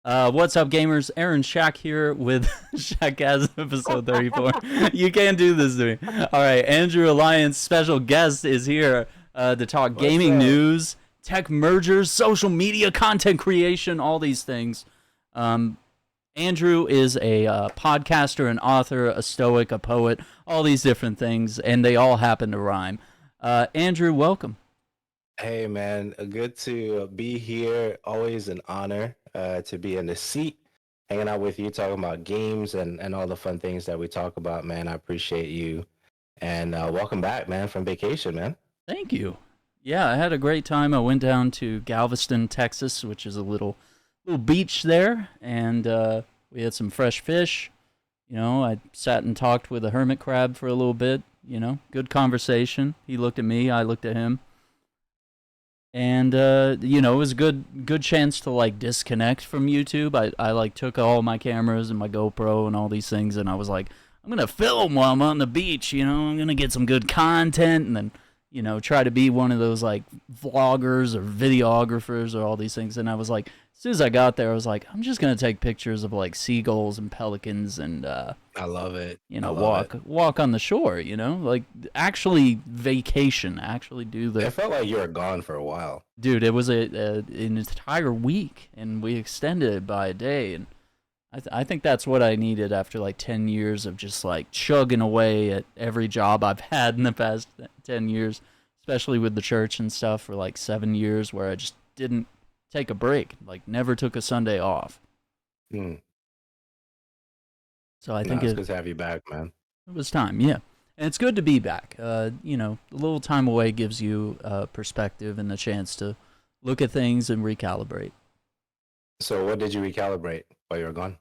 What's up, gamers? Aaron Shack here with Shackcast episode 34. You can't do this to me. All right, Andrew Alliance special guest is here to talk What's gaming up? news, tech mergers, social media, content creation, all these things. Um, Andrew is a podcaster, an author, a stoic, a poet, all these different things, and they all happen to rhyme. Andrew, welcome. Hey man, good to be here. Always an honor to be in the seat, hanging out with you, talking about games and all the fun things that we talk about, man. I appreciate you. And welcome back, man, from vacation, man. Thank you. Yeah, I had a great time. I went down to Galveston, Texas, which is a little beach there, and we had some fresh fish. You know, I sat and talked with a hermit crab for a little bit. You know, good conversation. He looked at me, I looked at him, and you know, it was a good chance to like disconnect from YouTube. I like took all my cameras and my GoPro and all these things, and I was like, I'm gonna film while I'm on the beach. You know, I'm gonna get some good content, and then you know, try to be one of those like vloggers or videographers or all these things. And I was like, as soon as I got there, I was like, I'm just gonna take pictures of like seagulls and pelicans and I love it. you I know, love it. walk on the shore. You know, like actually vacation, actually do It the felt like you were gone for a while. dude. It was an entire week, and we extended it by a day, and I think that's what I needed after like 10 years of just like chugging away at every job I've had in the past 10 years, especially with the church and stuff for like 7 years where I just didn't take a break, like never took a Sunday off. Mm. So I No, think it's it, good to have you back, man. it was time, yeah. And it's good to be back. You know, a little time away gives you perspective and a chance to look at things and recalibrate. So what did you recalibrate while you were gone?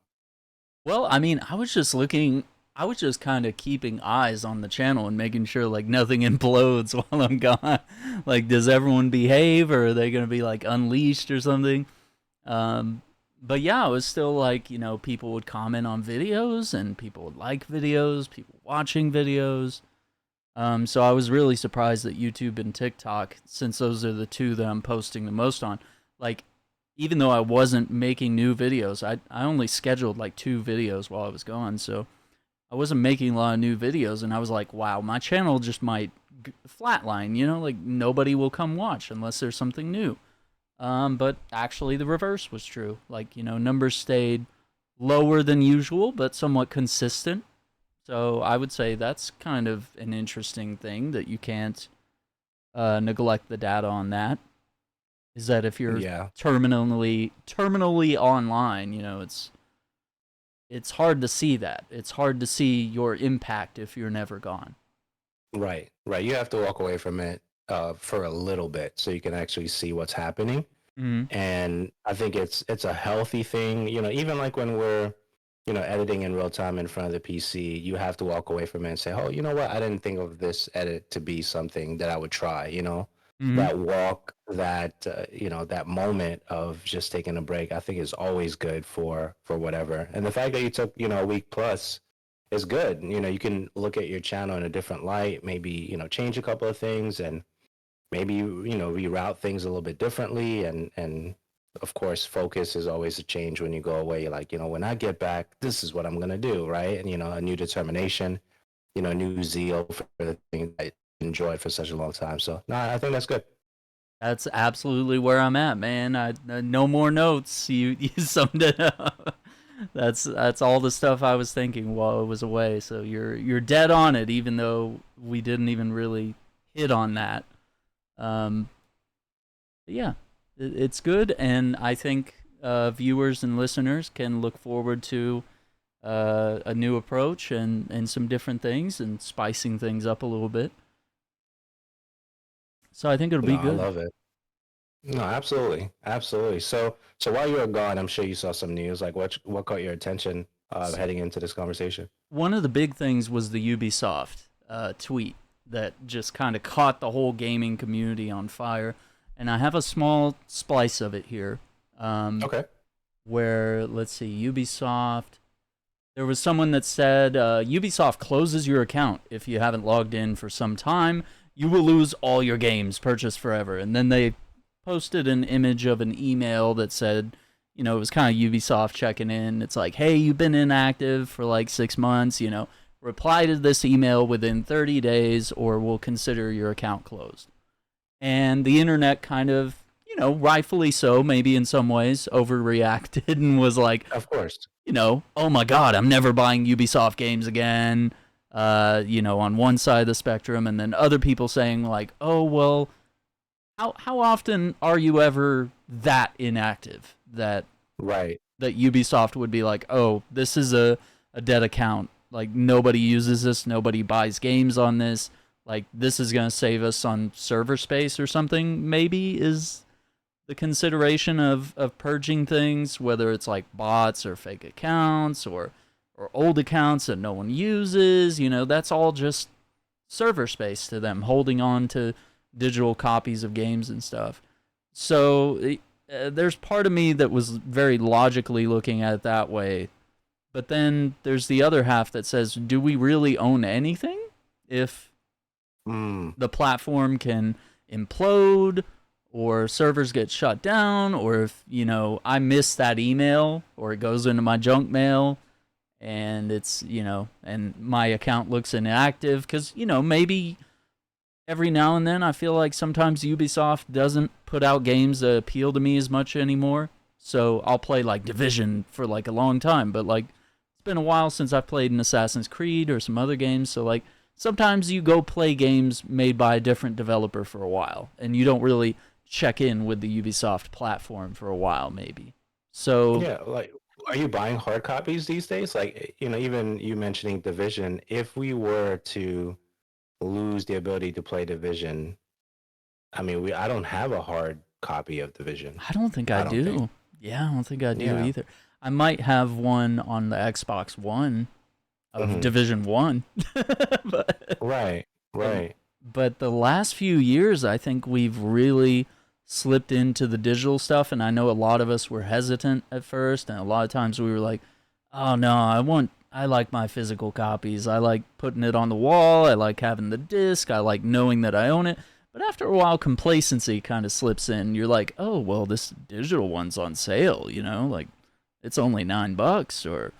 Well, I mean, I was just kind of keeping eyes on the channel and making sure like nothing implodes while I'm gone. Like, does everyone behave, or are they going to be like unleashed or something? But yeah, it was still like, you know, people would comment on videos and people would like videos, people watching videos. So I was really surprised that YouTube and TikTok, since those are the two that I'm posting the most on, like, even though I wasn't making new videos, I only scheduled like 2 videos while I was gone, so I wasn't making a lot of new videos, and I was like, wow, my channel just might flatline, you know, like nobody will come watch unless there's something new. But actually the reverse was true. Like, you know, numbers stayed lower than usual, but somewhat consistent. So I would say that's kind of an interesting thing that you can't neglect the data on that. Is that if you're Yeah. terminally online, you know, it's hard to see that. It's hard to see your impact if you're never gone. Right, right. You have to walk away from it for a little bit so you can actually see what's happening. Mm-hmm. And I think it's a healthy thing. You know, even like when we're, you know, editing in real time in front of the PC, you have to walk away from it and say, oh, you know what? I didn't think of this edit to be something that I would try, you know? Mm-hmm. That walk, that you know, that moment of just taking a break, I think is always good for whatever. And the fact that you took, you know, a week plus is good. You know, you can look at your channel in a different light, maybe, you know, change a couple of things and maybe you know, reroute things a little bit differently and of course focus is always a change when you go away. You're like, you know, when I get back, this is what I'm gonna do, right? And you know, a new determination, you know, new zeal for the thing that I enjoyed for such a long time. So no, I think that's good. That's absolutely where I'm at, man. No more notes. You summed it up. That's all the stuff I was thinking while I was away. So you're dead on it, even though we didn't even really hit on that. Um, yeah, it's good, and I think viewers and listeners can look forward to a new approach and some different things and spicing things up a little bit. So I think it'll No, be I good. love it. No, absolutely, absolutely. So while you were gone, I'm sure you saw some news. Like what caught your attention heading into this conversation? One of the big things was the Ubisoft tweet that just kind of caught the whole gaming community on fire. And I have a small splice of it here. Okay. Where, let's see, Ubisoft. There was someone that said Ubisoft closes your account if you haven't logged in for some time. You will lose all your games purchased forever. And then they posted an image of an email that said, you know, it was kind of Ubisoft checking in. It's like, hey, you've been inactive for like 6 months, you know, reply to this email within 30 days or we'll consider your account closed. And the internet kind of, you know, rightfully so, maybe in some ways, overreacted and was like, Of course. you know, oh my God, I'm never buying Ubisoft games again, you know, on one side of the spectrum. And then other people saying, like, oh, well, how often are you ever that inactive that Right. Ubisoft would be like, oh, this is a dead account. Like, nobody uses this, nobody buys games on this. Like, this is going to save us on server space or something, maybe, is the consideration of purging things, whether it's like bots or fake accounts or old accounts that no one uses. You know, that's all just server space to them, holding on to digital copies of games and stuff. So there's part of me that was very logically looking at it that way. But then there's the other half that says, do we really own anything if the platform can implode or servers get shut down, or if, you know, I miss that email or it goes into my junk mail and it's, you know, and my account looks inactive because, you know, maybe every now and then I feel like sometimes Ubisoft doesn't put out games that appeal to me as much anymore. So I'll play like Division for like a long time, but like it's been a while since I've played an Assassin's Creed or some other games. So like sometimes you go play games made by a different developer for a while and you don't really check in with the Ubisoft platform for a while, maybe. So Yeah, like, are you buying hard copies these days? Like, you know, even you mentioning Division, if we were to lose the ability to play Division, I mean, I don't have a hard copy of Division. I don't think I I don't think. do. Yeah, I don't think I do Yeah. either. I might have one on the Xbox One of Hmm. Division 1. but, Right. and, Right. but the last few years, I think we've really slipped into the digital stuff. And I know a lot of us were hesitant at first. And a lot of times we were like, oh no, I like my physical copies. I like putting it on the wall. I like having the disc. I like knowing that I own it. But after a while, complacency kind of slips in. You're like, oh, well, this digital one's on sale, you know, like it's only $9 or,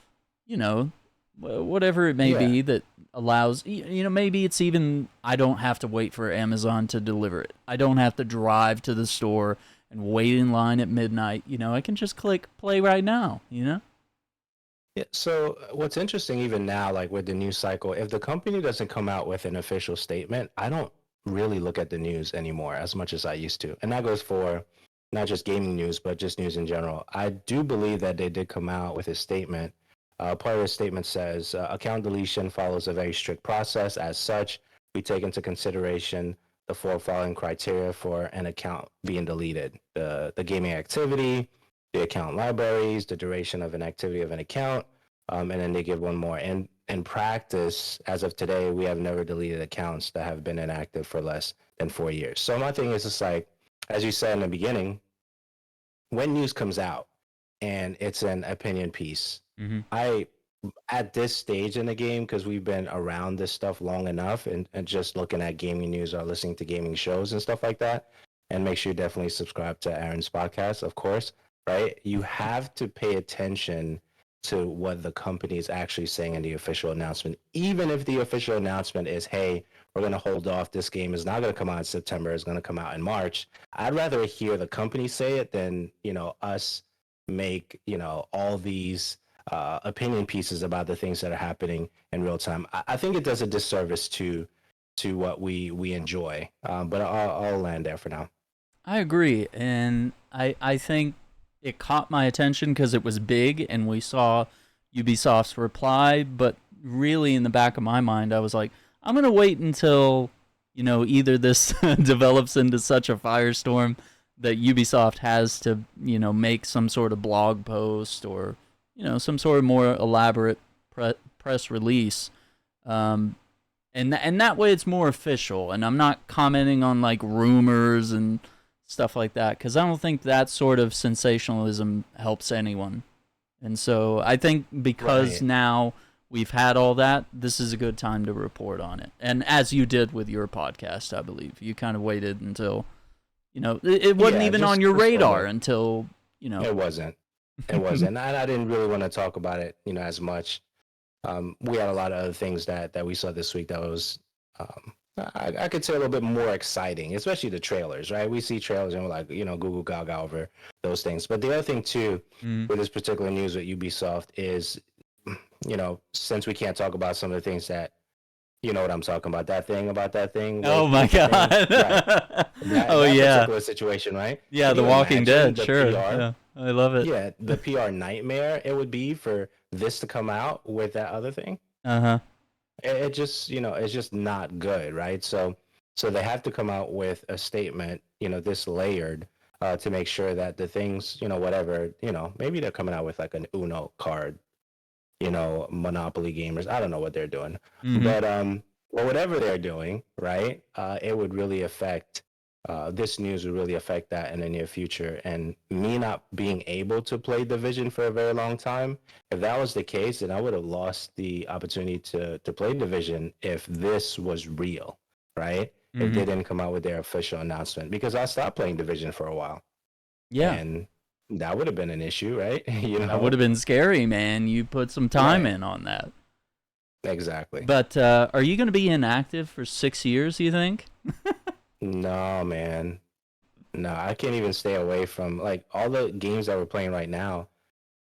you know, whatever it may Yeah. be that allows, you know, maybe it's even, I don't have to wait for Amazon to deliver it. I don't have to drive to the store and wait in line at midnight. You know, I can just click play right now, you know? Yeah, so what's interesting even now, like with the news cycle, if the company doesn't come out with an official statement, I don't really look at the news anymore as much as I used to. And that goes for not just gaming news, but just news in general. I do believe that they did come out with a statement. Part of the statement says account deletion follows a very strict process. As such, we take into consideration the four following criteria for an account being deleted: the gaming activity, the account libraries, the duration of an activity of an account, and then they give one more. And in practice, as of today, we have never deleted accounts that have been inactive for less than 4 years. So my thing is just like, as you said in the beginning, when news comes out and it's an opinion piece, Mm-hmm. I at this stage in the game, because we've been around this stuff long enough and just looking at gaming news or listening to gaming shows and stuff like that, and make sure you definitely subscribe to Aaron's podcast, of course, right? You have to pay attention to what the company is actually saying in the official announcement. Even if the official announcement is, hey, we're going to hold off, this game is not going to come out in September, it's going to come out in March. I'd rather hear the company say it than, you know, us make, you know, all these opinion pieces about the things that are happening in real time. I think it does a disservice to what we enjoy. But I'll land there for now. I agree, and I think it caught my attention because it was big, and we saw Ubisoft's reply. But really, in the back of my mind, I was like, I'm gonna wait until, you know, either this develops into such a firestorm that Ubisoft has to, you know, make some sort of blog post or, you know, some sort of more elaborate press release. Um, and that way it's more official, and I'm not commenting on like rumors and stuff like that because I don't think that sort of sensationalism helps anyone. And so I think because Right. now we've had all that, this is a good time to report on it. And as you did with your podcast, I believe you kind of waited until, you know, it wasn't Yeah, even on your just radar over. until, you know, It wasn't. It was, and I didn't really want to talk about it, as much. We had a lot of other things that we saw this week that was, I could say a little bit more exciting, especially the trailers, right? We see trailers and we're like, Google Gaga over those things. But the other thing too, Mm. with this particular news with Ubisoft is, since we can't talk about some of the things that, you know what I'm talking about that thing Oh with my the thing, right? god. That Oh that yeah. particular situation, right? Yeah, Can The you Walking imagine Dead, the sure. PR? Yeah. I love it. Yeah, the PR nightmare it would be for this to come out with that other thing. Uh-huh. It just, it's just not good, right? So they have to come out with a statement, this layered, to make sure that the things, whatever, maybe they're coming out with like an Uno card, Monopoly gamers. I don't know what they're doing, Mhm. but well, whatever they're doing, right? It would really affect. This news would really affect that in the near future. And me not being able to play Division for a very long time, if that was the case, then I would have lost the opportunity to play Division if this was real, right? If they Mhm. didn't come out with their official announcement, because I stopped playing Division for a while, Yeah. and that would have been an issue, right? That would have been scary, man. You put some time Right. in on that. Exactly. But are you going to be inactive for 6 years, you think? No, man. No, I can't even stay away from like all the games that we're playing right now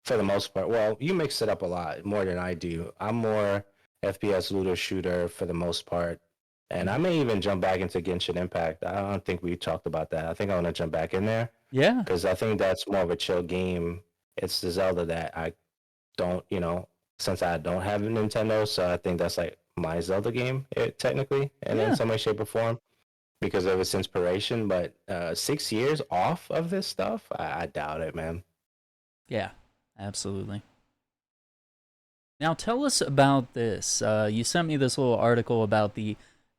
for the most part. Well, you mix it up a lot more than I do. I'm more FPS looter shooter for the most part. And I Mhm. may even jump back into Genshin Impact. I don't think we talked about that. I think I want to jump back in there Yeah. because I think that's more of a chill game. It's the Zelda that I don't, since I don't have a Nintendo, so I think that's like my Zelda game, technically, and in Yeah. some way, shape, or form because of its inspiration. But 6 years off of this stuff, I doubt it, man. Yeah. Absolutely. Now tell us about this. You sent me this little article about the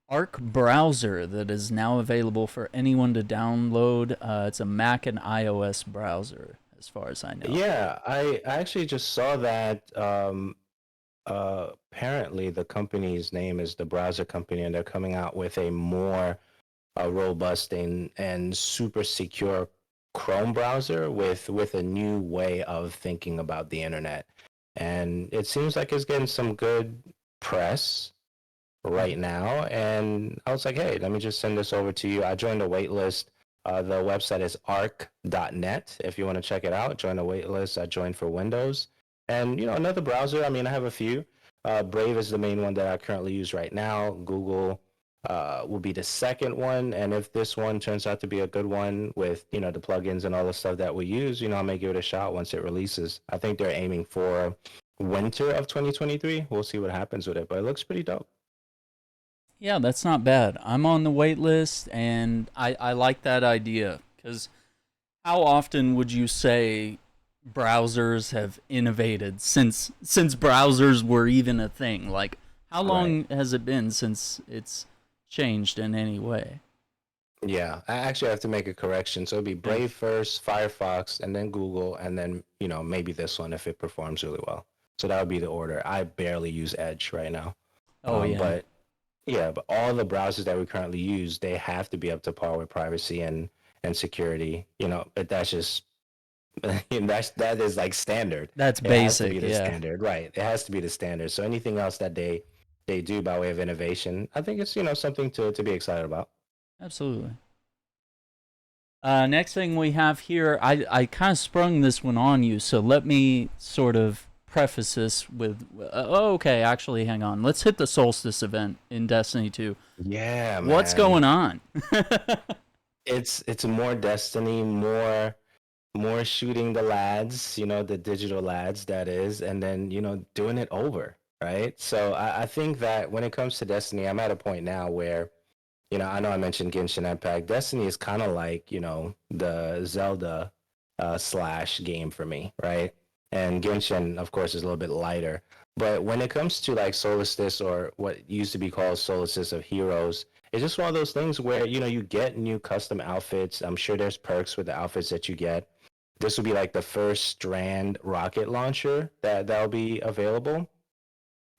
Arc browser that is now available for anyone to download. It's a Mac and iOS browser, as far as I know. Yeah, I actually just saw that. Apparently, the company's name is the browser company, and they're coming out with a more robust and super secure Chrome browser with a new way of thinking about the internet. And it seems like it's getting some good press Mhm. right now. And I was like, hey, let me just send this over to you. I joined a wait list. The website is arc.net. If you want to check it out, join the wait list. I joined for Windows. And, another browser, I mean, I have a few. Brave is the main one that I currently use right now. Google will be the second one. And if this one turns out to be a good one with, the plugins and all the stuff that we use, I may give it a shot once it releases. I think they're aiming for winter of 2023. We'll see what happens with it, but it looks pretty dope. Yeah, that's not bad. I'm on the wait list, and I like that idea because how often would you say browsers have innovated since browsers were even a thing? Like, how Right. long has it been since it's changed in any way? Yeah, I actually have to make a correction. So it'd be Yeah. Brave first, Firefox, and then Google, and then, maybe this one if it performs really well. So that would be the order. I barely use Edge right now. Oh yeah. But yeah, but all the browsers that we currently use, they have to be up to par with privacy and security. But that's just that is like standard. That's It has to be basic. the Yeah. standard, right? It has to be the standard. So anything else that they do by way of innovation, I think it's something to be excited about. Absolutely. Next thing we have here, I kind of sprung this one on you, so let me sort of preface this with, oh, okay, actually, hang on. Let's hit the Solstice event in Destiny 2. Yeah, What's man. going on? It's more Destiny, more shooting the lads, the digital lads that is, and then doing it over, right? So I think that when it comes to Destiny, I'm at a point now where I know I mentioned Genshin Impact. Destiny is kind of like the Zelda slash game for me, right? And Genshin, of course, is a little bit lighter. But when it comes to like Solstice or what used to be called Solstice of Heroes, it's just one of those things where you get new custom outfits. I'm sure there's perks with the outfits that you get. This will be like the first Strand rocket launcher that'll be available,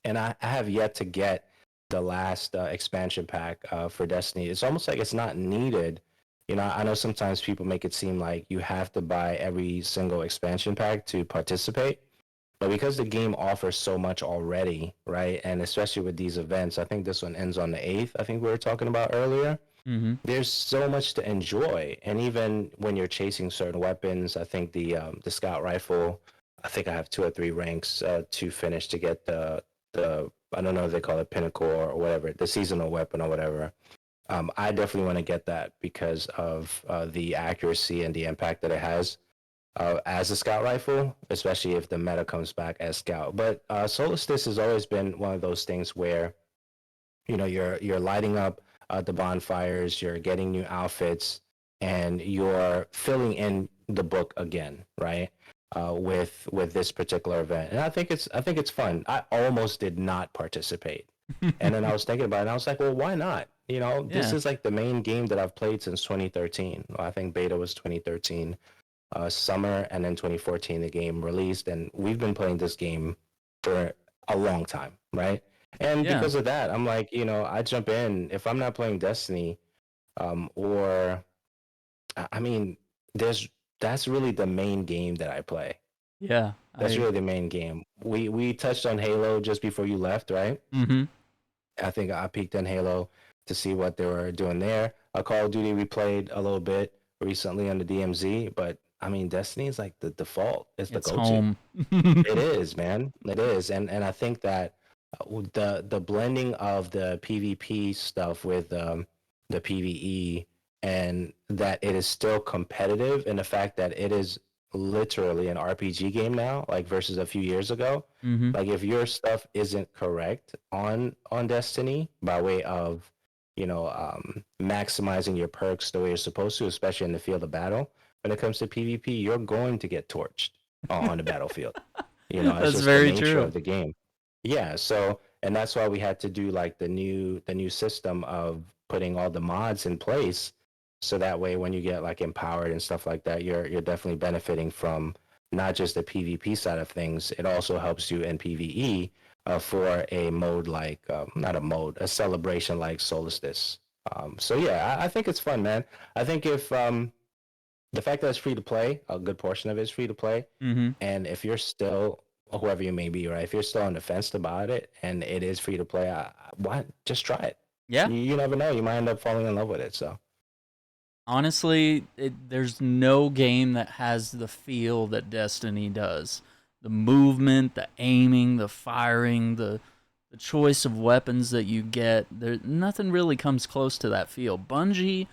and I have yet to get the last expansion pack for Destiny. It's almost like it's not needed I know sometimes people make it seem like you have to buy every single expansion pack to participate. But because the game offers so much already, right? And especially with these events, I think this one ends on the 8th, I think we were talking about earlier. Mm-hmm. There's so much to enjoy. And even when you're chasing certain weapons, I think the scout rifle, I think I have 2 or 3 ranks to finish to get the I don't know if they call it pinnacle or whatever, the seasonal weapon or whatever. I definitely want to get that because of the accuracy and the impact that it has as a scout rifle, especially if the meta comes back as scout. But Solstice has always been one of those things where you're lighting up the bonfires, you're getting new outfits, and you're filling in the book again, right? With this particular event, and I think it's fun. I almost did not participate, and then I was thinking about it, and I was like, well, why not? This Yeah. is like the main game that I've played since 2013. Well, I think beta was 2013 summer, and then 2014 the game released, and we've been playing this game for a long time, right? And Yeah. because of that, I'm like, I jump in if I'm not playing Destiny, or I mean, there's that's really the main game that I play. Yeah. That's I. really the main game. We touched on Halo just before you left, right? Mm-hmm. I think I peeked in Halo to see what they were doing there. Call of Duty we played a little bit recently on the DMZ, but I mean, Destiny is like the default. It's the It's go-to. home. It is, man. It is, and I think that the blending of the PvP stuff with the PvE, and that it is still competitive, and the fact that it is literally an RPG game now, like versus a few years ago. Mm-hmm. Like if your stuff isn't correct on Destiny by way of maximizing your perks the way you're supposed to, especially in the field of battle, when it comes to PvP, you're going to get torched on the battlefield. It's That's just the very nature true. of the game. Yeah, so and that's why we had to do like the new system of putting all the mods in place so that way when you get like empowered and stuff like that, you're definitely benefiting from not just the PvP side of things, it also helps you in PvE for a mode like not a mode, a celebration like Solstice. So yeah, I think it's fun, man. I think if the fact that it's free to play, a good portion of it is free to play, Mm-hmm. and if you're still, whoever you may be, right? If you're still on the fence about it and it is free to play, why just try it? Yeah. You never know. You might end up falling in love with it. So Honestly, there's no game that has the feel that Destiny does. The movement, the aiming, the firing, the choice of weapons that you get, there nothing really comes close to that feel. Bungie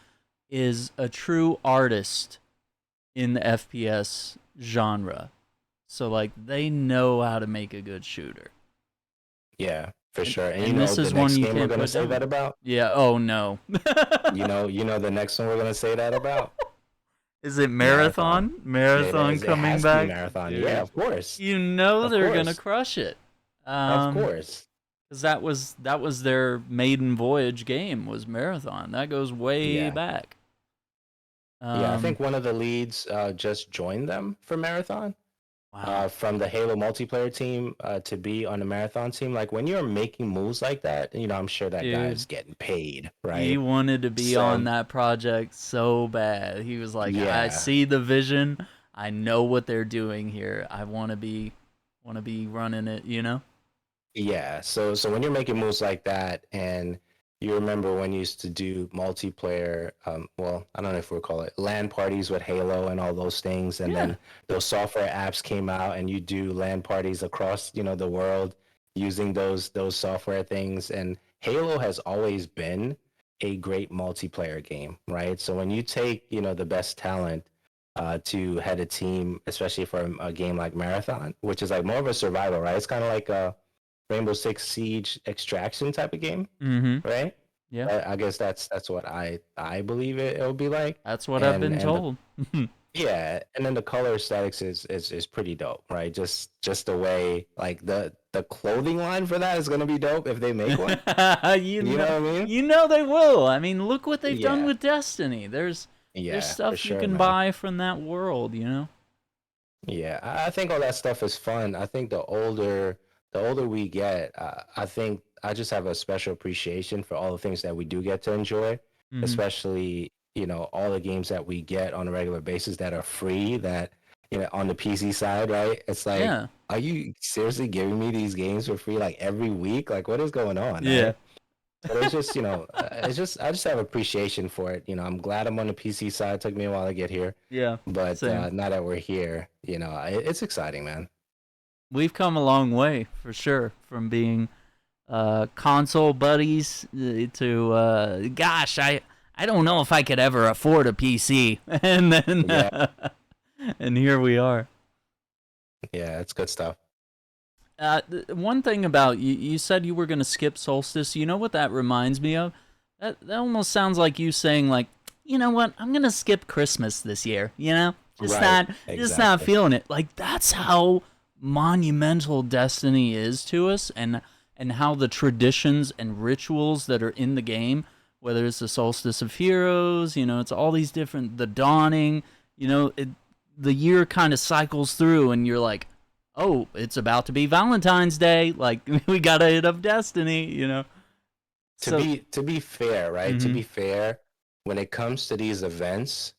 is a true artist in the FPS genre. So like they know how to make a good shooter. yeah, for And sure. And and this the is one next you game we're can't gonna put say that down. about. Yeah, oh no. The next one we're gonna say that about. Is it Marathon. Marathon? Marathon It coming has to be back? Marathon. Yeah, Dude, of course, you know of they're gonna course, crush it. of Um, course. because that was their maiden voyage game was Marathon. That goes way Yeah, back. yeah. I Um, think one of the leads just joined them for Marathon. wow. From the Halo multiplayer team to be on the marathon team. Like when you're making moves like that, I'm sure that Dude, guy's getting paid, he right? wanted to be on So that project so bad. He was like, I yeah, see the vision. I know what they're doing here. I want to be running it, you know? yeah. So when you're making moves like that, and you remember when you used to do multiplayer, well, I don't know if we'll call it LAN parties with Halo and all those things, and Yeah. then those software apps came out, and you do LAN parties across the world using those software things, and Halo has always been a great multiplayer game, right? So when you take the best talent to head a team, especially for a game like Marathon, which is like more of a survival, right? It's kind of like a Rainbow Six Siege extraction type of game, Mm-hmm. right? Yeah. I guess that's what I believe it'll be like, That's what I've and been and the told. yeah, and then the color aesthetics is pretty dope, right? Just the way like the clothing line for that is gonna be dope if they make one. you You know know what I mean? you know they will. I mean, look what they've done Yeah, with Destiny. There's yeah, for stuff you sure, can man. buy from that world, you know? Yeah, I think all that stuff is fun. I think the older we get, I think I just have a special appreciation for all the things that we do get to enjoy, Mhm. especially all the games that we get on a regular basis that are free, that on the PC side, right? It's like, Yeah. are you seriously giving me these games for free like every week? Like, what is going on, Yeah. right? But it's just, it's just I just have appreciation for it. I'm glad I'm on the PC side. It took me a while to get here, Yeah. but Same. now that we're here, it's exciting, man. We've come a long way for sure from being console buddies to gosh, I don't know if I could ever afford a PC, and then Yeah, and here we are. yeah, it's good stuff. One thing about you, you said you were going to skip Solstice. You know what that reminds me of? That almost sounds like you saying like, you know what, I'm going to skip Christmas this year. Right, Just not exactly. feeling it. Like that's how monumental Destiny is to us, and how the traditions and rituals that are in the game, whether it's the Solstice of Heroes, it's all these different, the Dawning, the year kind of cycles through, and you're like, oh, it's about to be Valentine's Day. Like we gotta hit up Destiny. To So, be fair, right? To mm-hmm, be fair, when it comes to these events,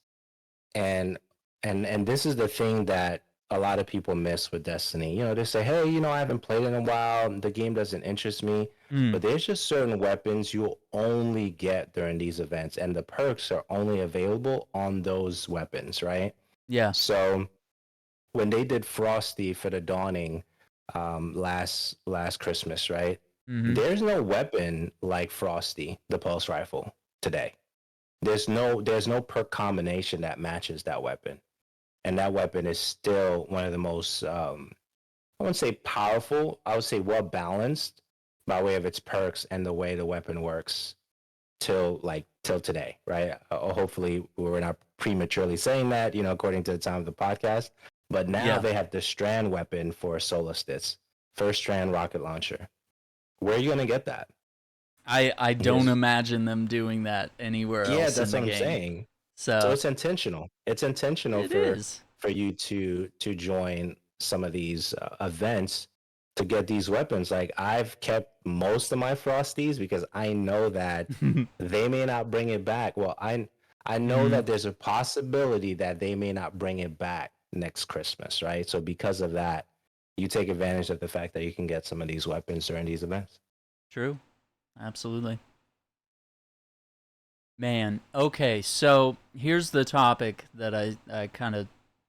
and and this is the thing that a lot of people miss with Destiny. They say, hey, I haven't played in a while, the game doesn't interest me. mm, But there's just certain weapons you'll only get during these events, and the perks are only available on those weapons, right? yeah, So when they did Frosty for the Dawning, last Christmas, right? mm-hmm, There's no weapon like Frosty, the pulse rifle, today. There's no perk combination that matches that weapon, and that weapon is still one of the most I wouldn't say powerful. I would say well balanced by way of its perks and the way the weapon works till today, right? Hopefully, we're not prematurely saying that, according to the time of the podcast. But now yeah. they have the Strand weapon for Solstice, first Strand rocket launcher. Where are you gonna get that? I don't There's imagine them doing that anywhere Yeah, else in that's the what I'm game. saying. So So it's intentional. It's intentional it for is. you to join some of these events to get these weapons. Like I've kept most of my Frosties because I know that they may not bring it back. Well, I know Mm-hmm. that there's a possibility that they may not bring it back next Christmas, right? So because of that, you take advantage of the fact that you can get some of these weapons during these events. True. Absolutely. Man, okay, so here's the topic that I kind of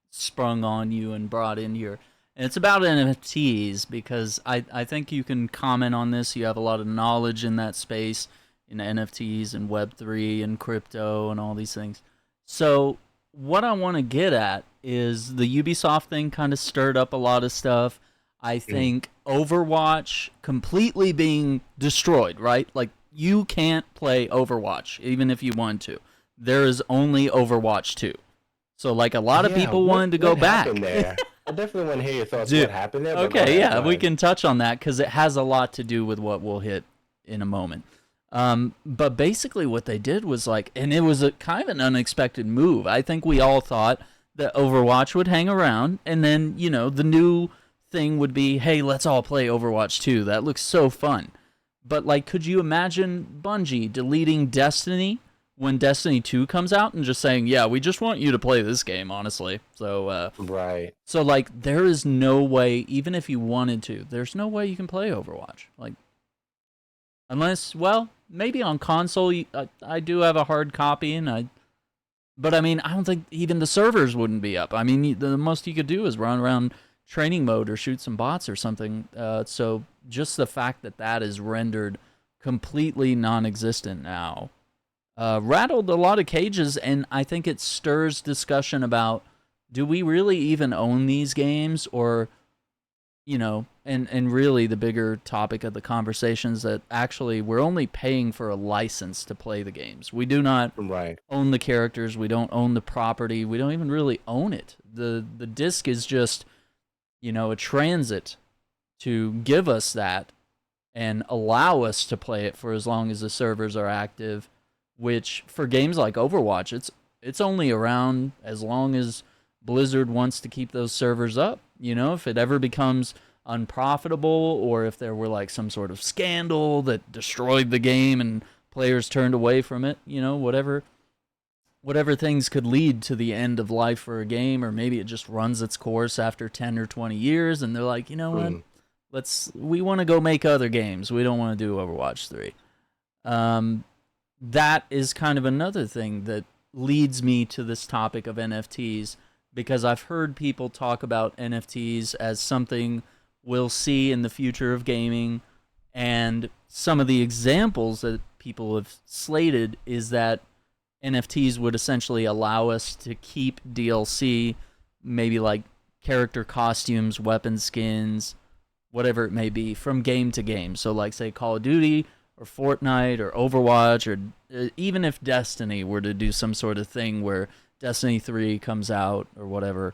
sprung on you and brought in here. And it's about NFTs because I think you can comment on this. You have a lot of knowledge in that space, in NFTs and Web3 and crypto and all these things. So, what I want to get at is the Ubisoft thing kind of stirred up a lot of stuff. I Mhm. think Overwatch completely being destroyed, right? Like you can't play Overwatch even if you want to. There is only Overwatch 2. So like a lot of Yeah, people what wanted to go what happened back. there? I definitely want to hear your thoughts. What Dude, happened there? But go okay, ahead, yeah, go we ahead. can touch on that cuz it has a lot to do with what we'll hit in a moment. But basically what they did was like, and it was a kind of an unexpected move. I think we all thought that Overwatch would hang around, and then, the new thing would be, hey, let's all play Overwatch 2. That looks so fun. But like, could you imagine Bungie deleting Destiny when Destiny 2 comes out and just saying, yeah, we just want you to play this game, honestly. Right. So like, there is no way, even if you wanted to, there's no way you can play Overwatch. Like, unless, well, maybe on console, I do have a hard copy, but I mean, I don't think even the servers wouldn't be up. I mean, the most you could do is run around training mode or shoot some bots or something. So just the fact that that is rendered completely non-existent now rattled a lot of cages, and I think it stirs discussion about, do we really even own these games, or and really the bigger topic of the conversation is that actually we're only paying for a license to play the games. We do not Right. own the characters, we don't own the property, we don't even really own it. The disc is just, a transit to give us that and allow us to play it for as long as the servers are active, which for games like Overwatch, it's only around as long as Blizzard wants to keep those servers up. If it ever becomes unprofitable, or if there were like some sort of scandal that destroyed the game and players turned away from it, whatever. whatever things could lead to the end of life for a game, or maybe it just runs its course after 10 or 20 years and they're like, you know what, Mm, we want to go make other games, we don't want to do Overwatch 3. um, that is kind of another thing that leads me to this topic of NFTs, because I've heard people talk about NFTs as something we'll see in the future of gaming. And some of the examples that people have slated is that NFTs would essentially allow us to keep DLC, maybe like character costumes, weapon skins, whatever it may be, from game to game. So, like, say, Call of Duty or Fortnite or Overwatch, or even if Destiny were to do some sort of thing where Destiny 3 comes out or whatever,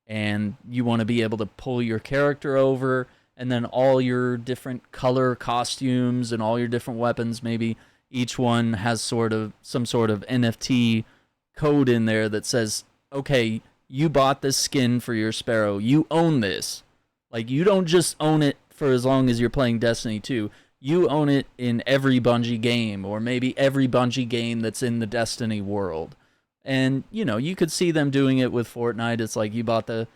and you want to be able to pull your character over, and then all your different color costumes and all your different weapons, maybe each one has sort of some sort of NFT code in there that says, okay, you bought this skin for your Sparrow, you own this. Like, you don't just own it for as long as you're playing Destiny 2. You own it in every Bungie game, or maybe every Bungie game that's in the Destiny world. And, you know, you could see them doing it with Fortnite. It's like you bought the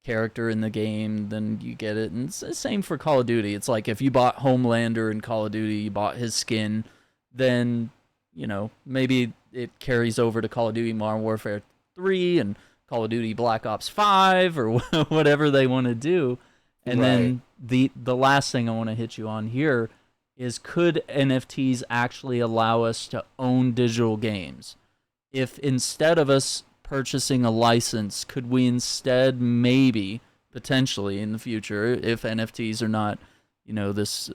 character in the game, then you get it. And it's the same for Call of Duty. It's like if you bought Homelander in Call of Duty, you bought his skin, then, you know, maybe it carries over to Call of Duty Modern Warfare 3 and Call of Duty Black Ops 5 or whatever they want to do. And right. then the last thing I want to hit you on here is, could NFTs actually allow us to own digital games? If instead of us purchasing a license, could we instead maybe potentially in the future, if NFTs are not, you know, this,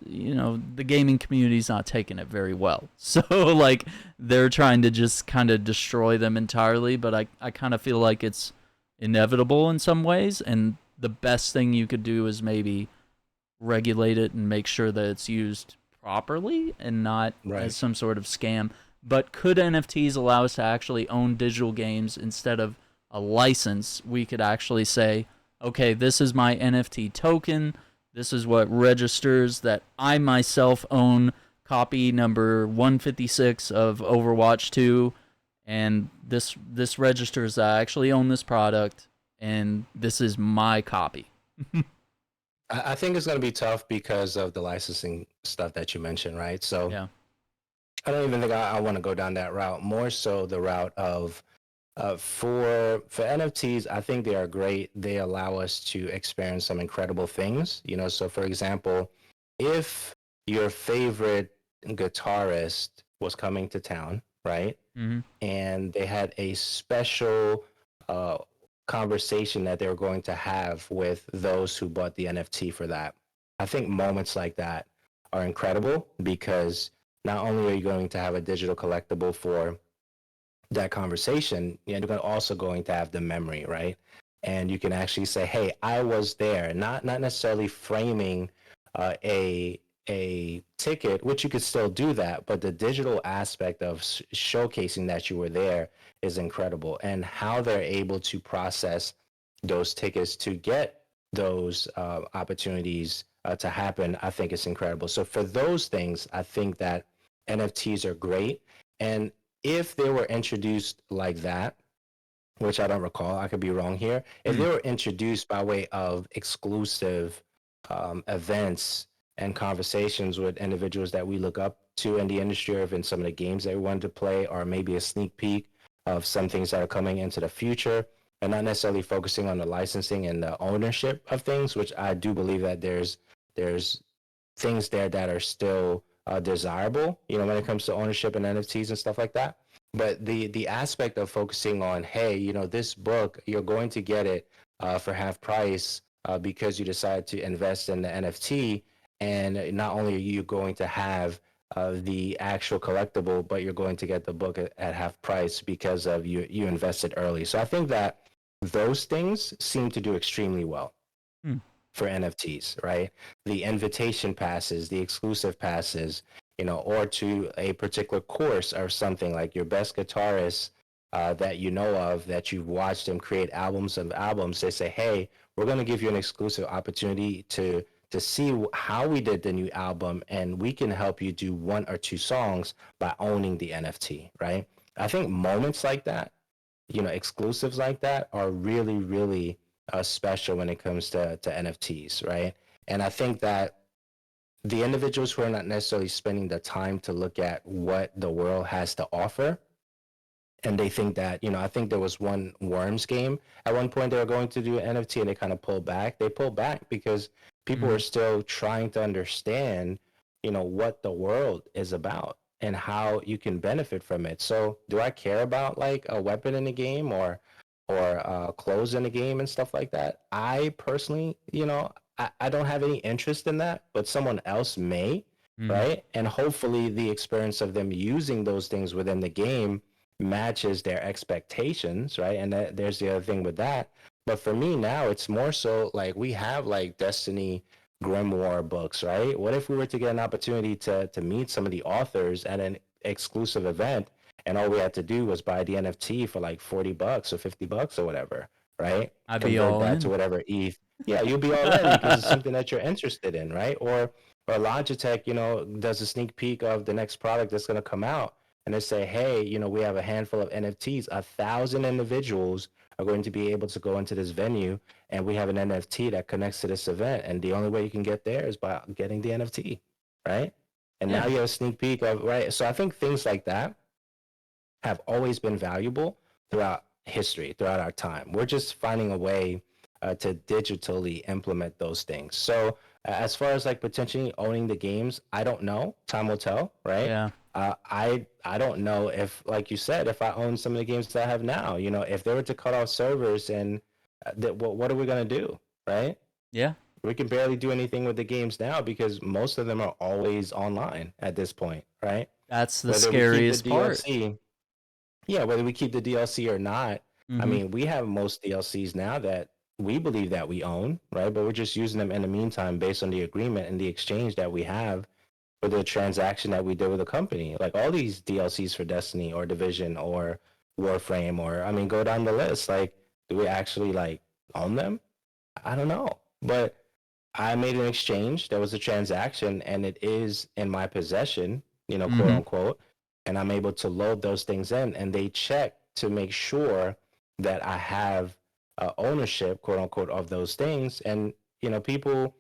you know, the gaming community's not taking it very well. So, like, they're trying to just kind of destroy them entirely, but I kind of feel like it's inevitable in some ways. And the best thing you could do is maybe regulate it and make sure that it's used properly and not Right. as some sort of scam. But could NFTs allow us to actually own digital games instead of a license? We could actually say, okay, this is my NFT token. This is what registers that I myself own copy number 156 of Overwatch 2, and this registers that I actually own this product, and this is my copy. I think it's going to be tough because of the licensing stuff that you mentioned, right? So Yeah. I don't even think I want to go down that route. More so the route of for NFTs, I think they are great. They allow us to experience some incredible things. You know, so for example, if your favorite guitarist was coming to town, right? Mm-hmm. And they had a special uh, conversation that they were going to have with those who bought the NFT for that. I think moments like that are incredible because not only are you going to have a digital collectible for that conversation, you're also going to have the memory, right? And you can actually say, "Hey, I was there." Not necessarily framing a ticket, which you could still do that, but the digital aspect of showcasing that you were there is incredible, and how they're able to process those tickets to get those opportunities to happen, I think is incredible. So for those things, I think that NFTs are great, and if they were introduced like that, which I don't recall, I could be wrong here. If they were introduced by way of exclusive events and conversations with individuals that we look up to in the industry, or in some of the games that we wanted to play, or maybe a sneak peek of some things that are coming into the future, and not necessarily focusing on the licensing and the ownership of things, which I do believe that there's things there that are still desirable, you know, when it comes to ownership and NFTs and stuff like that. But the aspect of focusing on, hey, you know, this book, you're going to get it for half price because you decide to invest in the NFT, and not only are you going to have the actual collectible, but you're going to get the book at half price because of you invested early. So I think that those things seem to do extremely well Mm-hmm. for NFTs, right? The invitation passes, the exclusive passes, you know, or to a particular course or something, like your best guitarist that you know of, that you've watched them create albums of albums. They say, hey, we're going to give you an exclusive opportunity to see how we did the new album, and we can help you do one or two songs by owning the NFT, right? I think moments like that, exclusives like that are really, really special when it comes to NFTs, right? And I think that the individuals who are not necessarily spending the time to look at what the world has to offer, and they think that, I think there was one Worms game at one point they were going to do an NFT and they kind of pulled back. They pulled back because people Mm-hmm. were still trying to understand, what the world is about and how you can benefit from it. So, do I care about like a weapon in the game or clothes in the game and stuff like that? I personally, I don't have any interest in that, but someone else may, Mm-hmm. right? And hopefully, the experience of them using those things within the game matches their expectations, right? And there's the other thing with that. But for me now, it's more so like we have like Destiny grimoire books, right? What if we were to get an opportunity to meet some of the authors at an exclusive event, and all we had to do was buy the NFT for like $40 or $50 or whatever, right? I'd be Convert all that to in. whatever ETH. Yeah, you'll be all in because it's something that you're interested in, right? Or Logitech, does a sneak peek of the next product that's going to come out, and they say, hey, we have a handful of NFTs. 1,000 individuals are going to be able to go into this venue, and we have an NFT that connects to this event. And the only way you can get there is by getting the NFT, right? And now Yeah, you have a sneak peek of, right? So I think things like that have always been valuable throughout history, throughout our time. We're just finding a way to digitally implement those things. So, as far as like potentially owning the games, I don't know. Time will tell, right? yeah, I don't know if, like you said, if I own some of the games that I have now, if they were to cut off servers and what are we gonna do, right? yeah. We can barely do anything with the games now because most of them are always online at this point, right? That's the Whether we keep the scariest part. DLC, yeah, whether we keep the DLC or not, I Mm-hmm. mean, we have most DLCs now that we believe that we own, right? But we're just using them in the meantime based on the agreement and the exchange that we have for the transaction that we did with the company. Like all these DLCs for Destiny or Division or Warframe, or I mean, go down the list. Like, do we actually like own them? I don't know. But I made an exchange. There was a transaction, and it is in my possession, quote Mm-hmm. unquote. And I'm able to load those things in, and they check to make sure that I have ownership, quote unquote, of those things. And people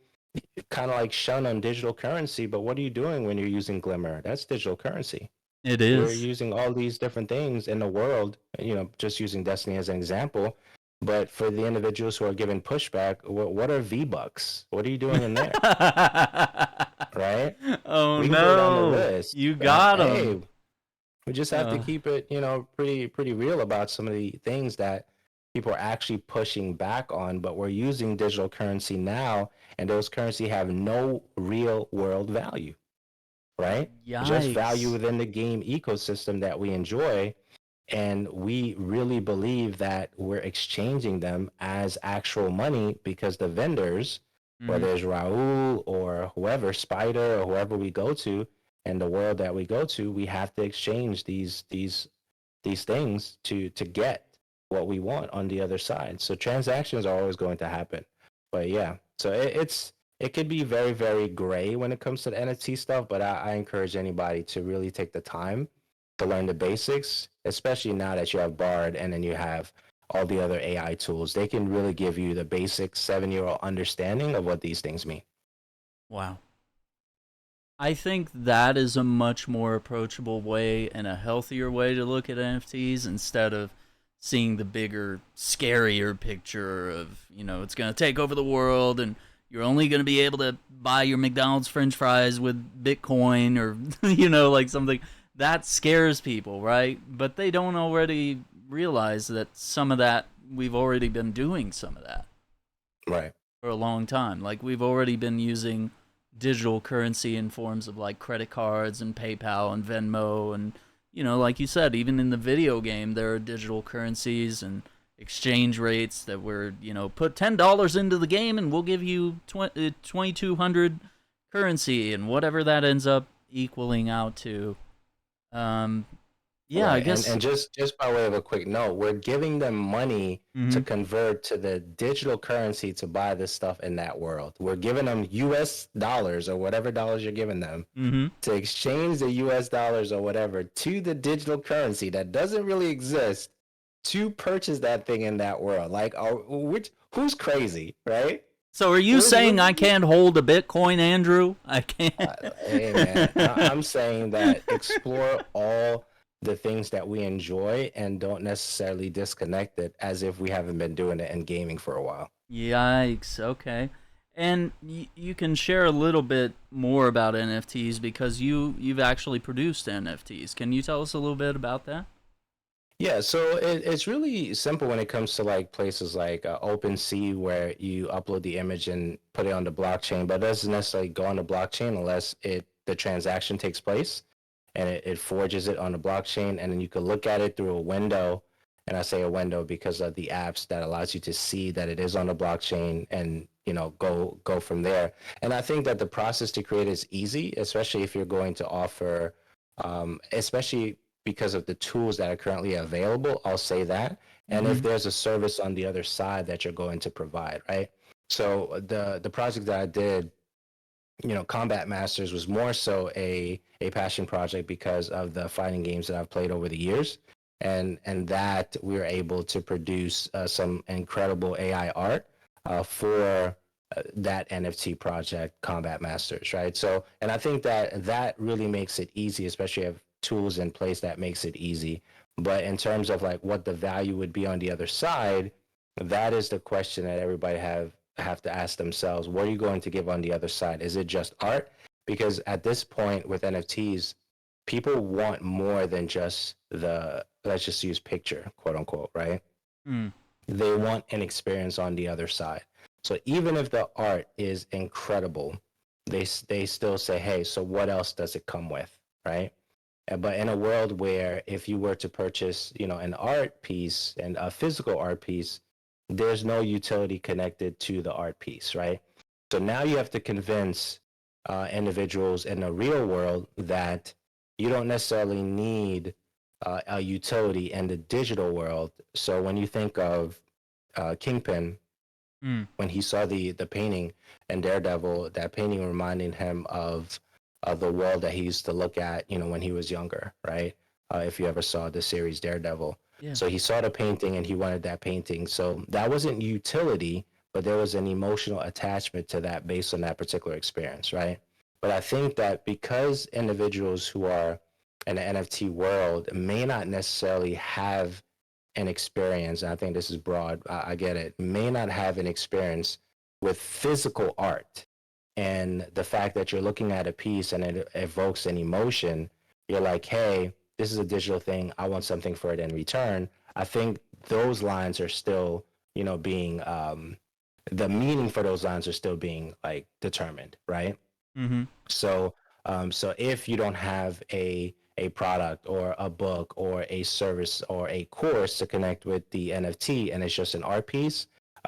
kind of like shun on digital currency, but what are you doing when you're using Glimmer? That's digital currency. It We're is. using all these different things in the world, just using Destiny as an example. But for the individuals who are giving pushback, what are V-Bucks? What are you doing in there? Right? Oh We can go down the no, list. you got him. Hey, we just have to Uh, keep it, pretty real about some of the things that people are actually pushing back on. But we're using digital currency now, and those currency have no real world value, right? Just value Yikes. within the game ecosystem that we enjoy. And we really believe that we're exchanging them as actual money because the vendors, Mm-hmm. whether it's Raul or whoever, Spider or whoever we go to, and the world that we go to, we have to exchange these things to get what we want on the other side. So transactions are always going to happen. But yeah, so it could be very, very gray when it comes to the NFT stuff, but I encourage anybody to really take the time to learn the basics, especially now that you have Bard and then you have all the other AI tools. They can really give you the basic 7-year-old understanding of what these things mean. Wow. I think that is a much more approachable way and a healthier way to look at NFTs instead of seeing the bigger, scarier picture of, it's going to take over the world and you're only going to be able to buy your McDonald's french fries with Bitcoin or, like something that scares people, right? But they don't already realize that some of that, we've already been doing some of that Right. for a long time. Like we've already been using digital currency in forms of like credit cards and PayPal and Venmo and like you said, even in the video game there are digital currencies and exchange rates that we're put $10 into the game and we'll give you 2200 currency and whatever that ends up equaling out to. Yeah, I Right. And guess. and just by way of a quick note, we're giving them money to Mm-hmm. convert to the digital currency to buy this stuff in that world. We're giving them US dollars or whatever dollars you're giving them Mm-hmm. to exchange the US dollars or whatever to the digital currency that doesn't really exist to purchase that thing in that world. Like, who's crazy, right? So are you saying I Where's can't hold a Bitcoin, Andrew? I can't. hey man, I'm saying that explore all the things that we enjoy and don't necessarily disconnect it as if we haven't been doing it in gaming for a while. Yikes. Okay. And you can share a little bit more about NFTs because you've actually produced NFTs. Can you tell us a little bit about that? Yeah, so it's really simple when it comes to like places like OpenSea where you upload the image and put it on the blockchain, but it doesn't necessarily go on the blockchain unless the transaction takes place and it forges it on the blockchain, and then you can look at it through a window. And I say a window because of the apps that allows you to see that it is on the blockchain and go from there. And I think that the process to create is easy, especially if you're going to offer especially because of the tools that are currently available. I'll say that. And if Mm-hmm. there's a service on the other side that you're going to provide, right? So the project that I did, Combat Masters was more so a passion project because of the fighting games that I've played over the years, and that we were able to produce some incredible AI art for that NFT project, Combat Masters, right? So, and I think that that really makes it easy, especially if tools in place that makes it easy. But in terms of like what the value would be on the other side, that is the question that everybody have to ask themselves. What are you going to give on the other side? Is it just art? Because at this point with NFTs, people want more than just the, let's just use picture, quote unquote, right? Mm. They want an experience on the other side. So even if the art is incredible, they still say, hey, so what else does it come with, right? But in a world where if you were to purchase, an art piece and a physical art piece, there's no utility connected to the art piece, right? So now you have to convince individuals in the real world that you don't necessarily need a utility in the digital world. So when you think of Kingpin, Mm. when he saw the painting and Daredevil, that painting reminding him of the world that he used to look at, when he was younger, right? If you ever saw the series Daredevil. Yeah. So he saw the painting and he wanted that painting. So that wasn't utility, but there was an emotional attachment to that based on that particular experience, right? But I think that because individuals who are in the NFT world may not necessarily have an experience, and I think this is broad, I get it, may not have an experience with physical art. And the fact that you're looking at a piece and it evokes an emotion, you're like, hey, this is a digital thing. I want something for it in return. I think those lines are still, being, the meaning for those lines are still being like determined, right? Mm-hmm. So if you don't have a product or a book or a service or a course to connect with the NFT and it's just an art piece,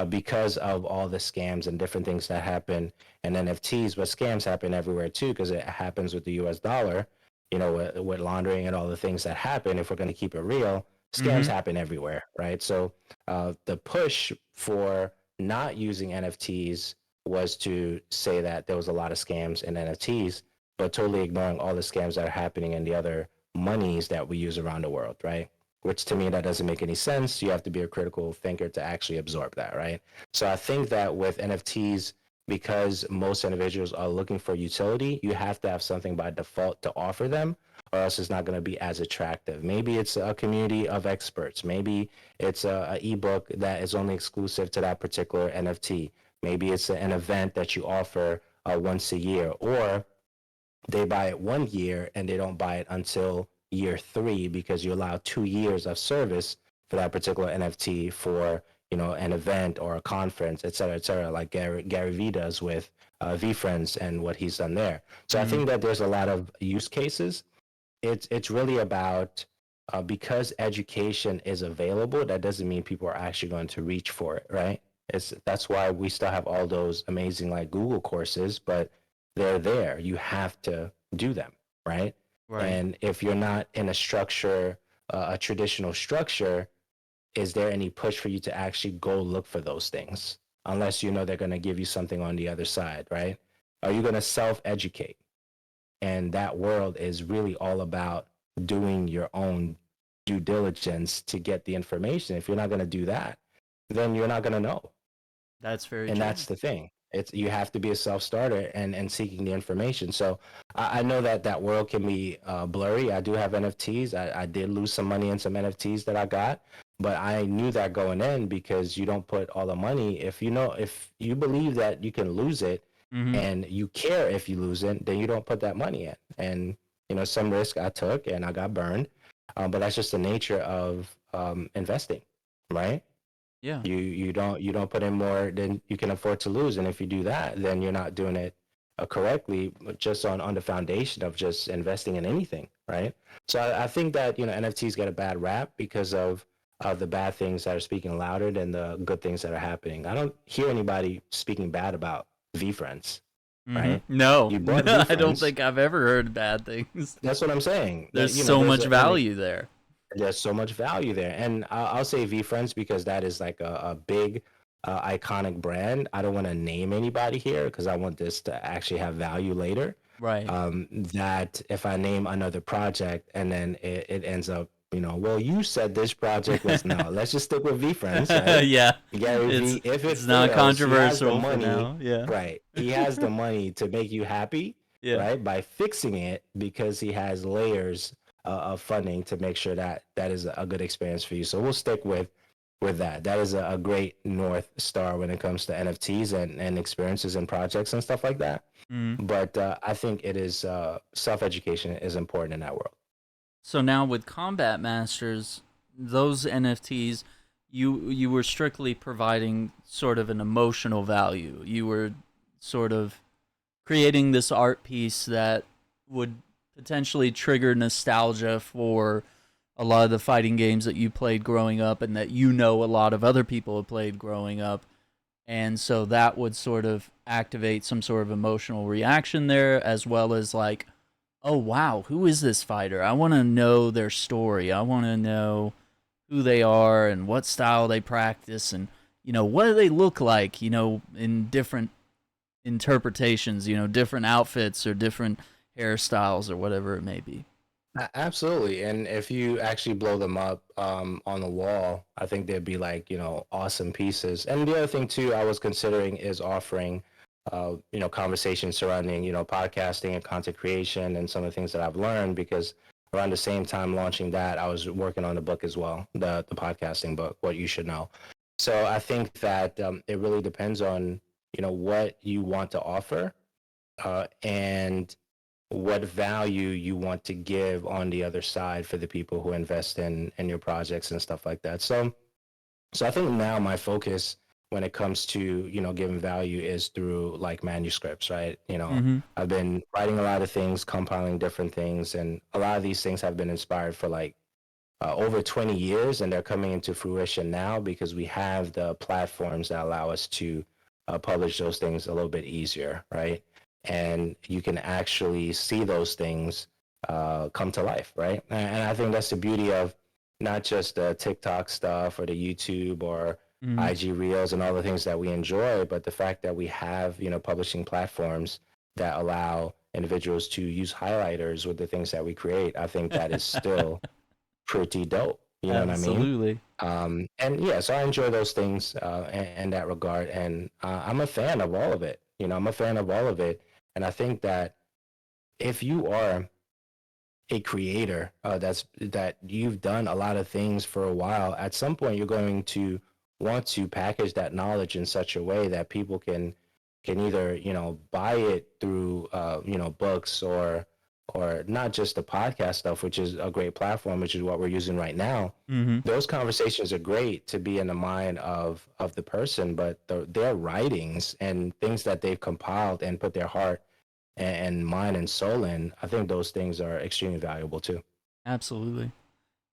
because of all the scams and different things that happen in NFTs, but scams happen everywhere too because it happens with the US dollar, with laundering and all the things that happen. If we're going to keep it real, scams Mm-hmm. happen everywhere, right? So the push for not using NFTs was to say that there was a lot of scams in NFTs, but totally ignoring all the scams that are happening in the other monies that we use around the world, right? Which to me, that doesn't make any sense. You have to be a critical thinker to actually absorb that, right? So I think that with NFTs, because most individuals are looking for utility, you have to have something by default to offer them, or else it's not going to be as attractive. Maybe it's a community of experts. Maybe it's a ebook that is only exclusive to that particular NFT. Maybe it's an event that you offer once a year, or they buy it 1 year and they don't buy it until year 3 because you allow 2 years of service for that particular NFT for an event or a conference, et cetera, like Gary Vee does with VFriends and what he's done there. So I Mm-hmm. think that there's a lot of use cases. It's really about because education is available, that doesn't mean people are actually going to reach for it, right? That's why we still have all those amazing like Google courses, but they're there. You have to do them, right? Right. And if you're not in a structure a traditional structure, is there any push for you to actually go look for those things? Unless you know they're going to give you something on the other side, right? Are you going to self-educate? And that world is really all about doing your own due diligence to get the information. If you're not going to do that, then you're not going to know. That's very And true. that's the thing. It's you have to be a self-starter and seeking the information. So I know that that world can be blurry. I do have NFTs. I did lose some money in some NFTs that I got, but I knew that going in, because you don't put all the money. If you know, if you believe that you can lose it, Mm-hmm. and you care if you lose it, then you don't put that money in. And some risk I took and I got burned, but that's just the nature of investing, right? Yeah. You don't put in more than you can afford to lose, and if you do that, then you're not doing it correctly, just on the foundation of just investing in anything, right? So I think that NFTs get a bad rap because of the bad things that are speaking louder than the good things that are happening. I don't hear anybody speaking bad about VFriends, Mm-hmm. right? No, You bought I don't VFriends. think I've ever heard bad things. That's what I'm saying. There's so There's much a, and value there. there's so much value there. And I'll say VFriends because that is like a big, iconic brand. I don't want to name anybody here because I want this to actually have value later. Right. That if I name another project and then it ends up, well, you said this project was no. Let's just stick with VFriends, right? Yeah. Gary It's V. If it it's not fails, he has the controversial for money, now. Yeah. right? He has the money to make you happy, Yeah. right? By fixing it, because he has layers of funding to make sure that that is a good experience for you. So we'll stick with that. That is a great North Star when it comes to NFTs and experiences and projects and stuff like that. Mm. But I think it is self-education is important in that world. So now with Combat Masters, those NFTs, you were strictly providing sort of an emotional value. You were sort of creating this art piece that would potentially trigger nostalgia for a lot of the fighting games that you played growing up and that a lot of other people have played growing up. And so that would sort of activate some sort of emotional reaction there, as well as like, oh wow, who is this fighter? I want to know their story. I want to know who they are and what style they practice, and what do they look like, in different interpretations, different outfits or different hairstyles or whatever it may be. Absolutely. And if you actually blow them up on the wall, I think they'd be like, awesome pieces. And the other thing too, I was considering is offering, conversations surrounding, podcasting and content creation and some of the things that I've learned, because around the same time launching that, I was working on the book as well, the podcasting book, What You Should Know. So I think that it really depends on, what you want to offer, and what value you want to give on the other side for the people who invest in your projects and stuff like that. So I think now my focus when it comes to giving value is through like manuscripts, right? Mm-hmm. I've been writing a lot of things, compiling different things, and a lot of these things have been inspired for like over 20 years, and they're coming into fruition now because we have the platforms that allow us to publish those things a little bit easier, right? And you can actually see those things come to life, right? And I think that's the beauty of not just the TikTok stuff or the YouTube or Mm-hmm. IG Reels and all the things that we enjoy, but the fact that we have, publishing platforms that allow individuals to use highlighters with the things that we create. I think that is still pretty dope. You know what I mean? Absolutely. And yeah, so I enjoy those things in that regard. And I'm a fan of all of it. I'm a fan of all of it. And I think that if you are a creator that you've done a lot of things for a while, at some point you're going to want to package that knowledge in such a way that people can either buy it through books or not just the podcast stuff, which is a great platform, which is what we're using right now. Mm-hmm. Those conversations are great to be in the mind of the person, but their writings and things that they've compiled and put their heart and mind and soul in, I think those things are extremely valuable too. Absolutely.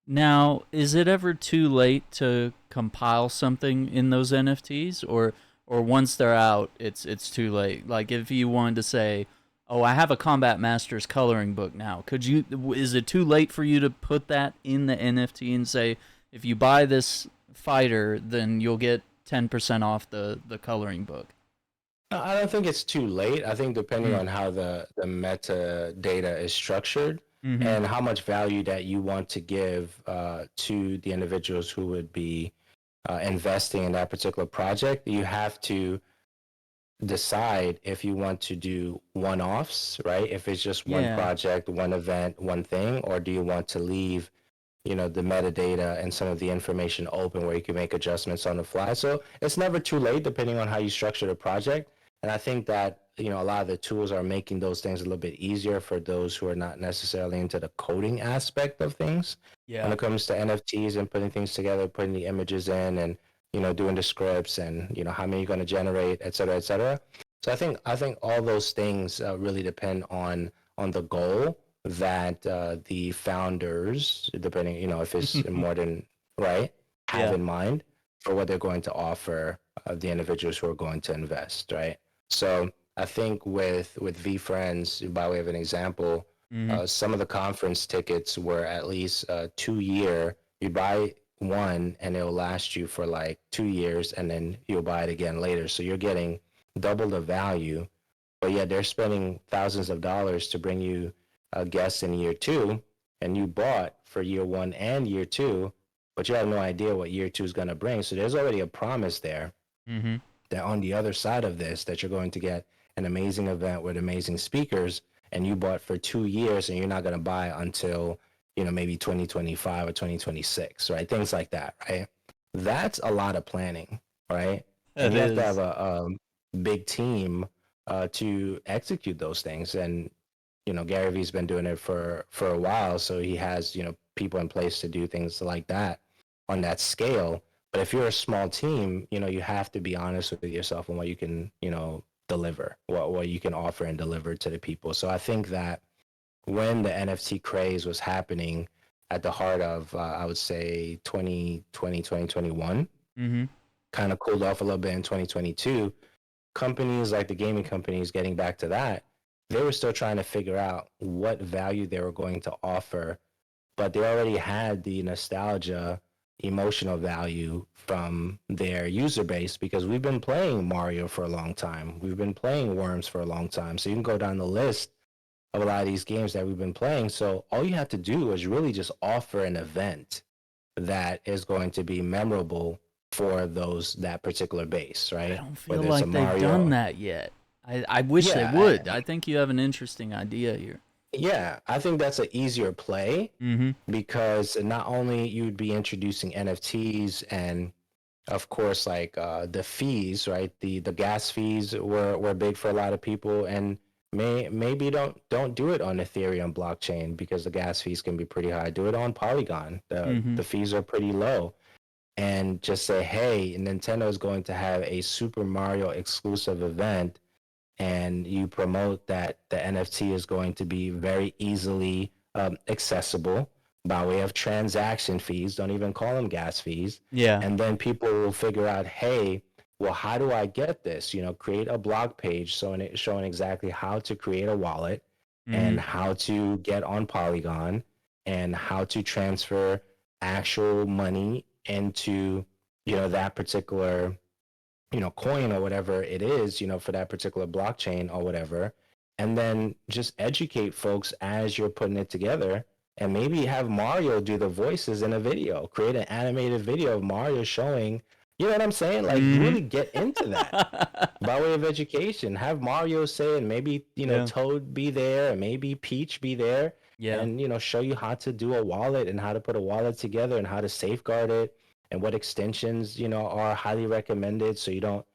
Now, is it ever too late to compile something in those NFTs, or once they're out, it's too late? Like if you wanted to say, Oh, I have a Combat Masters coloring book now. Could you? Is it too late for you to put that in the NFT and say, if you buy this fighter, then you'll get 10% off the coloring book? I don't think it's too late. I think depending Mm. on how the metadata is structured Mm-hmm. and how much value that you want to give to the individuals who would be investing in that particular project, you have to decide if you want to do one-offs, right? If it's just one Yeah. project, one event, one thing, or do you want to leave, the metadata and some of the information open where you can make adjustments on the fly? So it's never too late depending on how you structure the project. And I think that, a lot of the tools are making those things a little bit easier for those who are not necessarily into the coding aspect of things. When Yeah. it comes to NFTs and putting things together, putting the images in and doing the scripts and how many you're going to generate, et cetera, et cetera. So I think all those things really depend on the goal that the founders, depending if it's more than right, have Yeah. in mind for what they're going to offer the individuals who are going to invest, right? So I think with VFriends, by way of an example, Mm-hmm. some of the conference tickets were at least 2 year. You buy one and it'll last you for like 2 years, and then you'll buy it again later. So you're getting double the value, but yet they're spending thousands of dollars to bring you guests in year two, and you bought for year one and year two, but you have no idea what year two is going to bring. So there's already a promise there Mm-hmm. that on the other side of this, that you're going to get an amazing event with amazing speakers, and you bought for 2 years, and you're not going to buy until maybe 2025 or 2026, right? Things like that, right? That's a lot of planning, right? And It you have to have is. a big team to execute those things. And Gary Vee's been doing it for a while, so he has people in place to do things like that on that scale. But if you're a small team, you have to be honest with yourself on what you can deliver, what you can offer and deliver to the people. So I think that when the NFT craze was happening at the heart of I would say 2020 2021, Mm-hmm. kind of cooled off a little bit in 2022, companies like the gaming companies, getting back to that, they were still trying to figure out what value they were going to offer, but they already had the nostalgia, emotional value from their user base, because we've been playing Mario for a long time. We've been playing Worms for a long time. So you can go down the list of a lot of these games that we've been playing. So all you have to do is really just offer an event that is going to be memorable for that particular base, I right? don't feel Whether it's a like they've done Mario. that yet. I wish they Yeah, would. I think you have an interesting idea here. yeah, I think that's an easier play, Mm-hmm. because not only you'd be introducing NFTs and of course like the fees, right? The gas fees were big for a lot of people, and maybe don't do it on Ethereum blockchain because the gas fees can be pretty high. Do it on Polygon. The Mm-hmm. the fees are pretty low. And just say, hey, Nintendo is going to have a Super Mario exclusive event, and you promote that the NFT is going to be very easily accessible by way of transaction fees. Don't even call them gas fees. Yeah. And then people will figure out, hey, well, how do I get this? Create a blog page showing exactly how to create a wallet Mm-hmm. and how to get on Polygon and how to transfer actual money into, that particular coin or whatever it is, for that particular blockchain or whatever. And then just educate folks as you're putting it together, and maybe have Mario do the voices in a video, create an animated video of Mario showing, you know what I'm saying? Like Mm-hmm. really get into that by way of education. Have Mario say, and maybe, Yeah. Toad be there, and maybe Peach be there, Yeah. and, show you how to do a wallet and how to put a wallet together and how to safeguard it and what extensions, are highly recommended so you don't,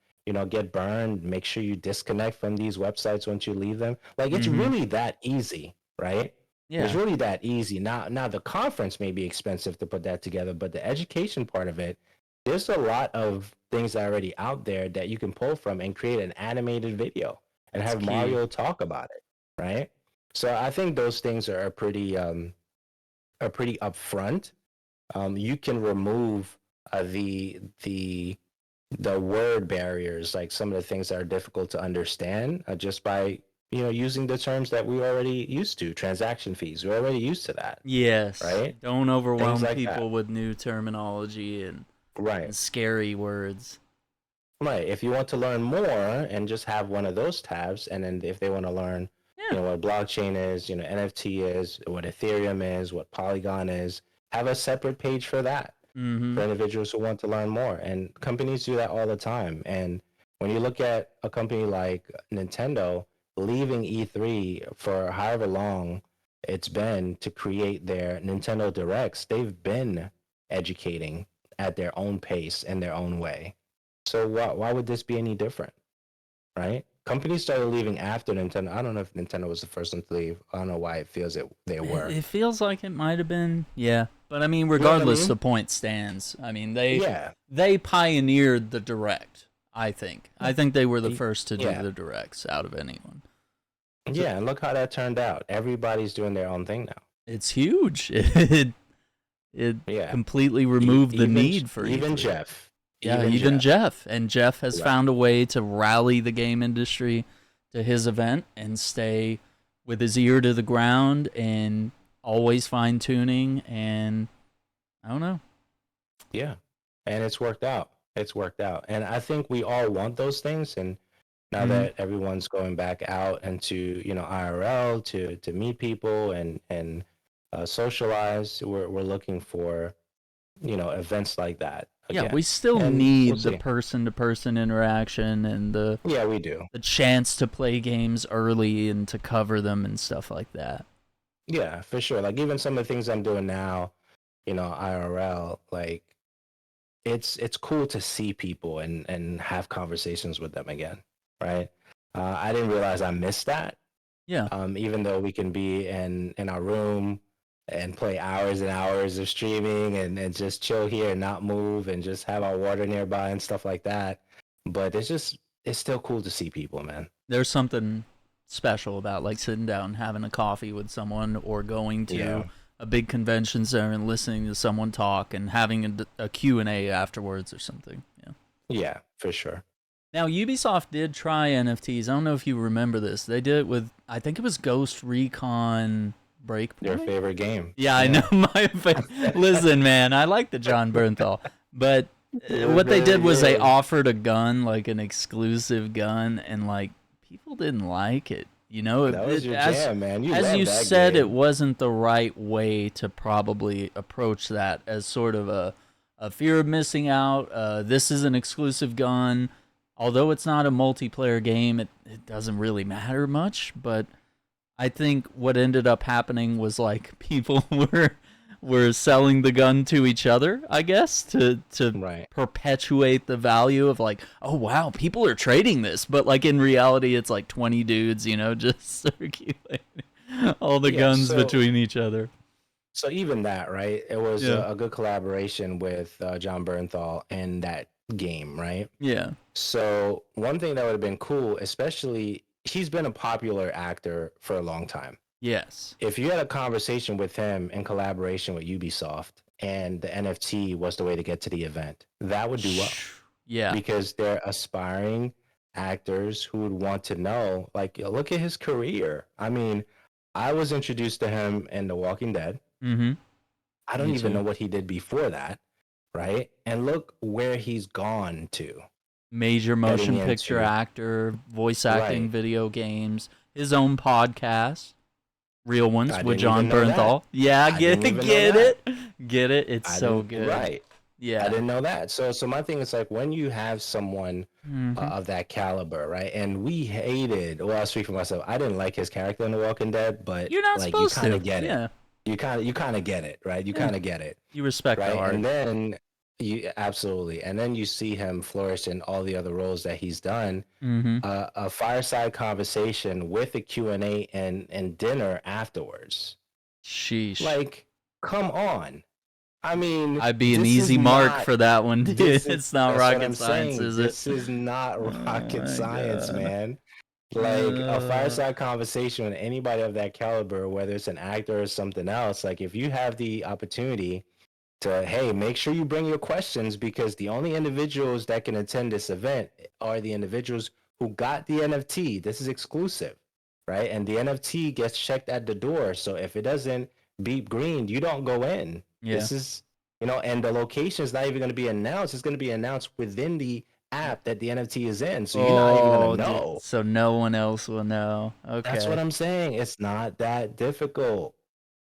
get burned. Make sure you disconnect from these websites once you leave them. Like it's Mm-hmm. really that easy, right? It's Yeah. really that easy. Now the conference may be expensive to put that together, but the education part of it, there's a lot of things that are already out there that you can pull from and create an animated video and That's have key. Mario talk about it, right? So I think those things are pretty upfront. You can remove the word barriers, like some of the things that are difficult to understand, just by using the terms that we already used to, transaction fees. We're already used to that, Yes. right? Don't Things overwhelm like that. people with new terminology and Right. scary words. Right. If you want to learn more and just have one of those tabs, and then if they want to learn, Yeah. what blockchain is, NFT is, what Ethereum is, what Polygon is, have a separate page for that Mm-hmm. for individuals who want to learn more. And companies do that all the time. And when you look at a company like Nintendo leaving E3 for however long it's been to create their Nintendo Directs, they've been educating at their own pace and their own way. So why would this be any different, right? Companies started leaving after Nintendo. I don't know if Nintendo was the first one to leave. I don't know why it feels it they were. It feels like it might have been, yeah. But I mean, You know what I regardless, the mean? point stands. I mean, they Yeah, they pioneered the direct. I think. I think they were the Y- first to do yeah, the directs out of anyone. So yeah. And look how that turned out. Everybody's doing their own thing now. it's huge. It Yeah, completely removed the even need for even E3. Jeff, Yeah, even even Jeff. Jeff. And Jeff has Right. found a way to rally the game industry to his event and stay with his ear to the ground and always fine tuning. And I don't know. Yeah, and it's worked out. It's worked out, and I think we all want those things. And now Mm-hmm. that everyone's going back out into IRL to meet people and socialize, we're looking for events like that Yeah, again, we still and we'll need the see. person to person interaction and Yeah, we do. the chance to play games early and to cover them and stuff like that. Yeah, for sure. Like even some of the things I'm doing now, IRL, like it's cool to see people and have conversations with them again, right? I didn't realize I missed that. Yeah. Even though we can be in our room and play hours and hours of streaming and just chill here and not move and just have our water nearby and stuff like that. But it's still cool to see people, man. There's something special about like sitting down and having a coffee with someone or going to Yeah. a big convention center and listening to someone talk and having a Q&A afterwards or something. Yeah. Yeah, for sure. Now, Ubisoft did try NFTs. I don't know if you remember this. They did it with, I think it was Ghost Recon Your Breakpoint. favorite game. Yeah, I Yeah. know Listen, man, I like the John Bernthal, but what they Very did was they good. offered a gun, like an exclusive gun, and like people didn't like it. You know, That was your as jam, man. You as love you that said, it game. wasn't the right way to probably approach that as sort of a fear of missing out. This is an exclusive gun. Although it's not a multiplayer game, it doesn't really matter much. But I think what ended up happening was like people were selling the gun to each other, I guess, to Right. perpetuate the value of like, oh wow, people are trading this, but like in reality, it's like 20 dudes, just circulating all the Yeah, guns so between each other. so even that, right? It was Yeah, a good collaboration with John Bernthal in that game, right? yeah, So one thing that would have been cool, especially he's been a popular actor for a long time. yes, If you had a conversation with him in collaboration with Ubisoft and the NFT was the way to get to the event, that would do well yeah, because they're aspiring actors who would want to know, like, look at his career. I mean, I was introduced to him in The Walking Dead. mm-hmm. I don't Me even too. know what he did before that, right? And look where he's gone to, Major getting motion picture into, actor, voice acting, right. video games, his own podcast, Real Ones I with didn't John even know that. Bernthal. Yeah, I didn't even know get that. it, get it. It's I so didn't, good. right. I Yeah. didn't know that. So my thing is like when you have someone Hmm. of that caliber, right? And we hated. Well, I'll speak for myself. I didn't like his character in The Walking Dead, but You're not like you supposed kind to. of get it. Yeah. You kind of get it, right? You Yeah. kind of get it, You respect the right? art. And then you absolutely, and then you see him flourish in all the other roles that he's done. Mm-hmm. A fireside conversation with a Q&A and dinner afterwards. Sheesh. Like, come on. I mean, I'd be an this is easy mark not for that one, dude. this is It's not that's what rocket I'm science, saying. is it? This is not Oh rocket my science, god. man. Like a Uh, fireside conversation with anybody of that caliber, whether it's an actor or something else, like if you have the opportunity to, hey, make sure you bring your questions because the only individuals that can attend this event are the individuals who got the NFT. This is exclusive, right? And the NFT gets checked at the door. So if it doesn't beep green, you don't go in. Yeah. This is, and the location is not even going to be announced. It's going to be announced within the app that the NFT is in. So you're not even going to Oh, know. so no one else will know. That's what Okay. I'm saying. It's not that difficult.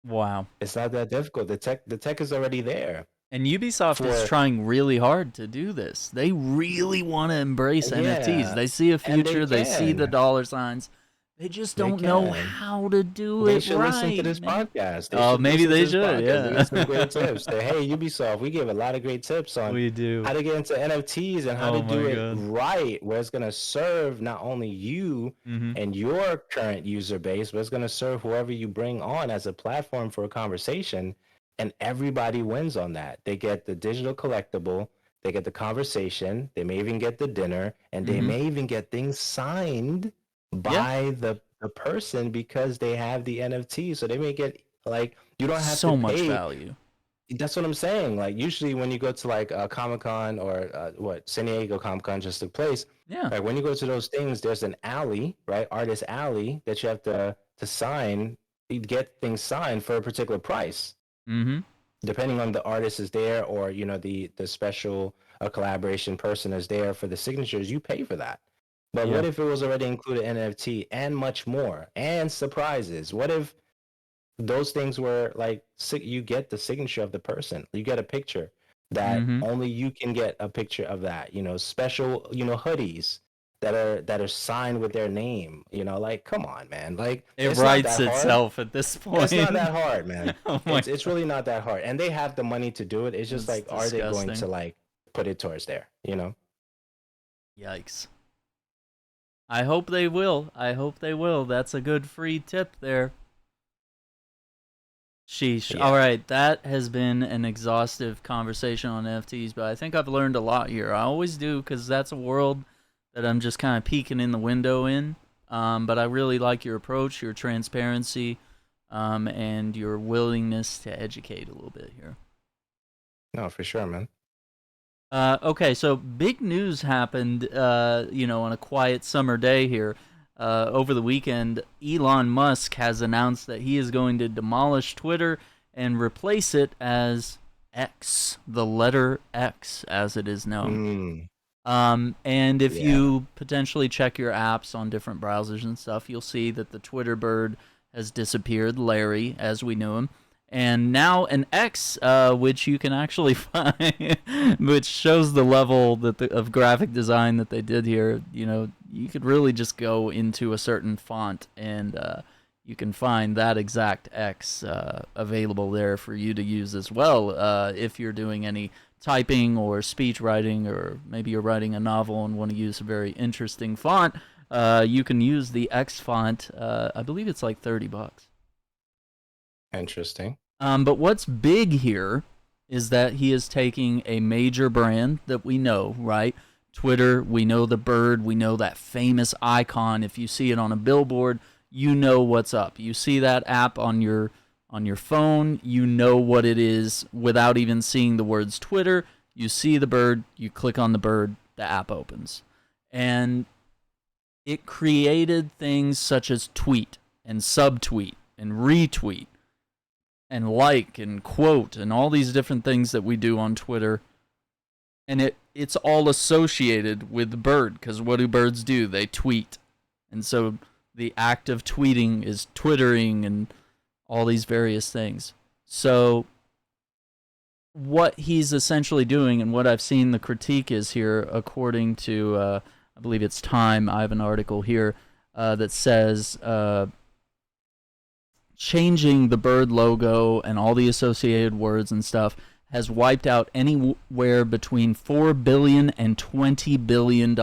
Wow. It's not that difficult. The tech is already there. And Ubisoft is For trying really hard to do this. They really want to embrace NFTs. Yeah, They see a and they future, they see the can. dollar signs. They just They don't know can. how to do They it should listen to right, this man. podcast. They Oh, should maybe listen to they this should. podcast. They Yeah. get some great tips. Say, hey, Ubisoft, we give a lot of great tips on We do. how to get into NFTs and how to Oh do my it god. right, where it's going to serve not only you Mhm. and your current user base, but it's going to serve whoever you bring on as a platform for a conversation. And everybody wins on that. They get the digital collectible, they get the conversation, they may even get the dinner, and they Mhm. may even get things signed Yeah. by the person because they have the NFT. So they may get like you don't have to So much pay. value. That's what I'm saying. Like usually when you go to like Comic Con or what San Diego Comic Con just took place, Yeah. like when you go to those things, there's an alley, right? Artist alley that you have to sign, you get things signed for a particular price Mhm. depending on the artist is there or the special collaboration person is there for the signatures. You pay for that. But Yeah. what if it was already included NFT and much more and surprises? What if those things were like you get the signature of the person, you get a picture that Mhm. only you can get a picture of that, special hoodies that are signed with their name, like come on man, like It it's not writes that hard. itself at this It's not point. that hard, man. Oh my It's god. really not that hard, and they have the money to do it. It's just That's like, are they going to disgusting. like put it towards there? Yikes. I hope they will. I hope they will. That's a good free tip there. Sheesh. All Yeah. right, that has been an exhaustive conversation on NFTs, but I think I've learned a lot here. I always do because that's a world that I'm just kind of peeking in the window in. But I really like your approach, your transparency, and your willingness to educate a little bit here. No, for sure, man. Okay, so big news happened, on a quiet summer day here. Over the weekend, Elon Musk has announced that he is going to demolish Twitter and replace it as X, the letter X, as it is known. And if Yeah. you potentially check your apps on different browsers and stuff, you'll see that the Twitter bird has disappeared, Larry, as we knew him. And now an X, which you can actually find, which shows the level of graphic design that they did here. You could really just go into a certain font and you can find that exact X available there for you to use as well if you're doing any typing or speech writing, or maybe you're writing a novel and want to use a very interesting font. You can use the X font. I believe it's like $30. Interesting. But what's big here is that he is taking a major brand that we know, right? Twitter, we know the bird, we know that famous icon. If you see it on a billboard, you know what's up. You see that app on your phone, you know what it is without even seeing the words Twitter. You see the bird, you click on the bird, the app opens. And it created things such as tweet and subtweet and retweet and like and quote and all these different things that we do on Twitter. And it's all associated with bird, because what do birds do? They tweet. And so the act of tweeting is twittering and all these various things. So what he's essentially doing, and what I've seen the critique is here, according to, I believe it's Time, I have an article here that says changing the bird logo and all the associated words and stuff has wiped out anywhere between $4 billion and $20 billion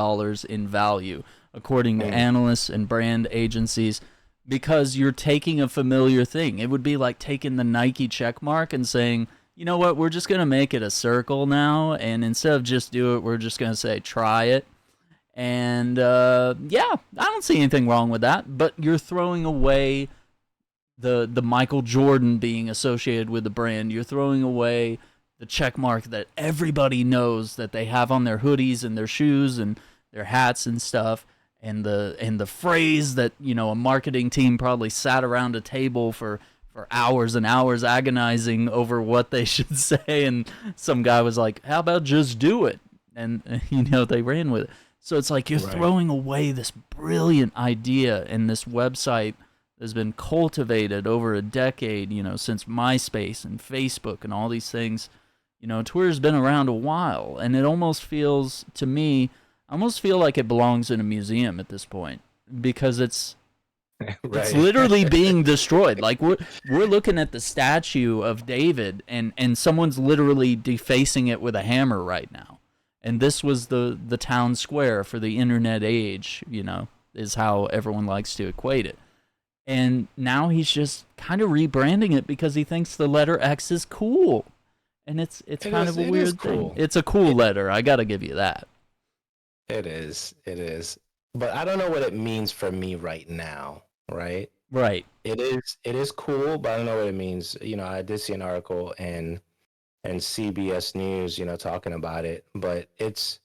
in value, according to analysts and brand agencies, because you're taking a familiar thing. It would be like taking the Nike check mark and saying, you know what, we're just going to make it a circle now, and instead of just do it, we're just going to say try it. And yeah, I don't see anything wrong with that, but you're throwing away the Michael Jordan being associated with the brand. You're throwing away the check mark that everybody knows that they have on their hoodies and their shoes and their hats and stuff. and the phrase that, you know, a marketing team probably sat around a table for hours and hours agonizing over what they should say, and some guy was like, how about just do it, and you know, they ran with it. So it's like you're Right. throwing away this brilliant idea and this website has been cultivated over a decade, you know, since MySpace and Facebook and all these things. You know, Twitter's been around a while, and it almost feels to me, I almost feel like it belongs in a museum at this point, because it's Right. literally being destroyed. Like we're looking at the statue of David, and someone's literally defacing it with a hammer right now. And this was the town square for the internet age, you know, is how everyone likes to equate it. And now he's just kind of rebranding it because he thinks the letter X is cool. And it's kind of a It is weird thing. cool. It's a cool letter. I got to give you that. It is. It is. But I don't know what it means for me right now, right? Right. It is cool, but I don't know what it means. You know, I did see an article and CBS News, you know, talking about it, but it's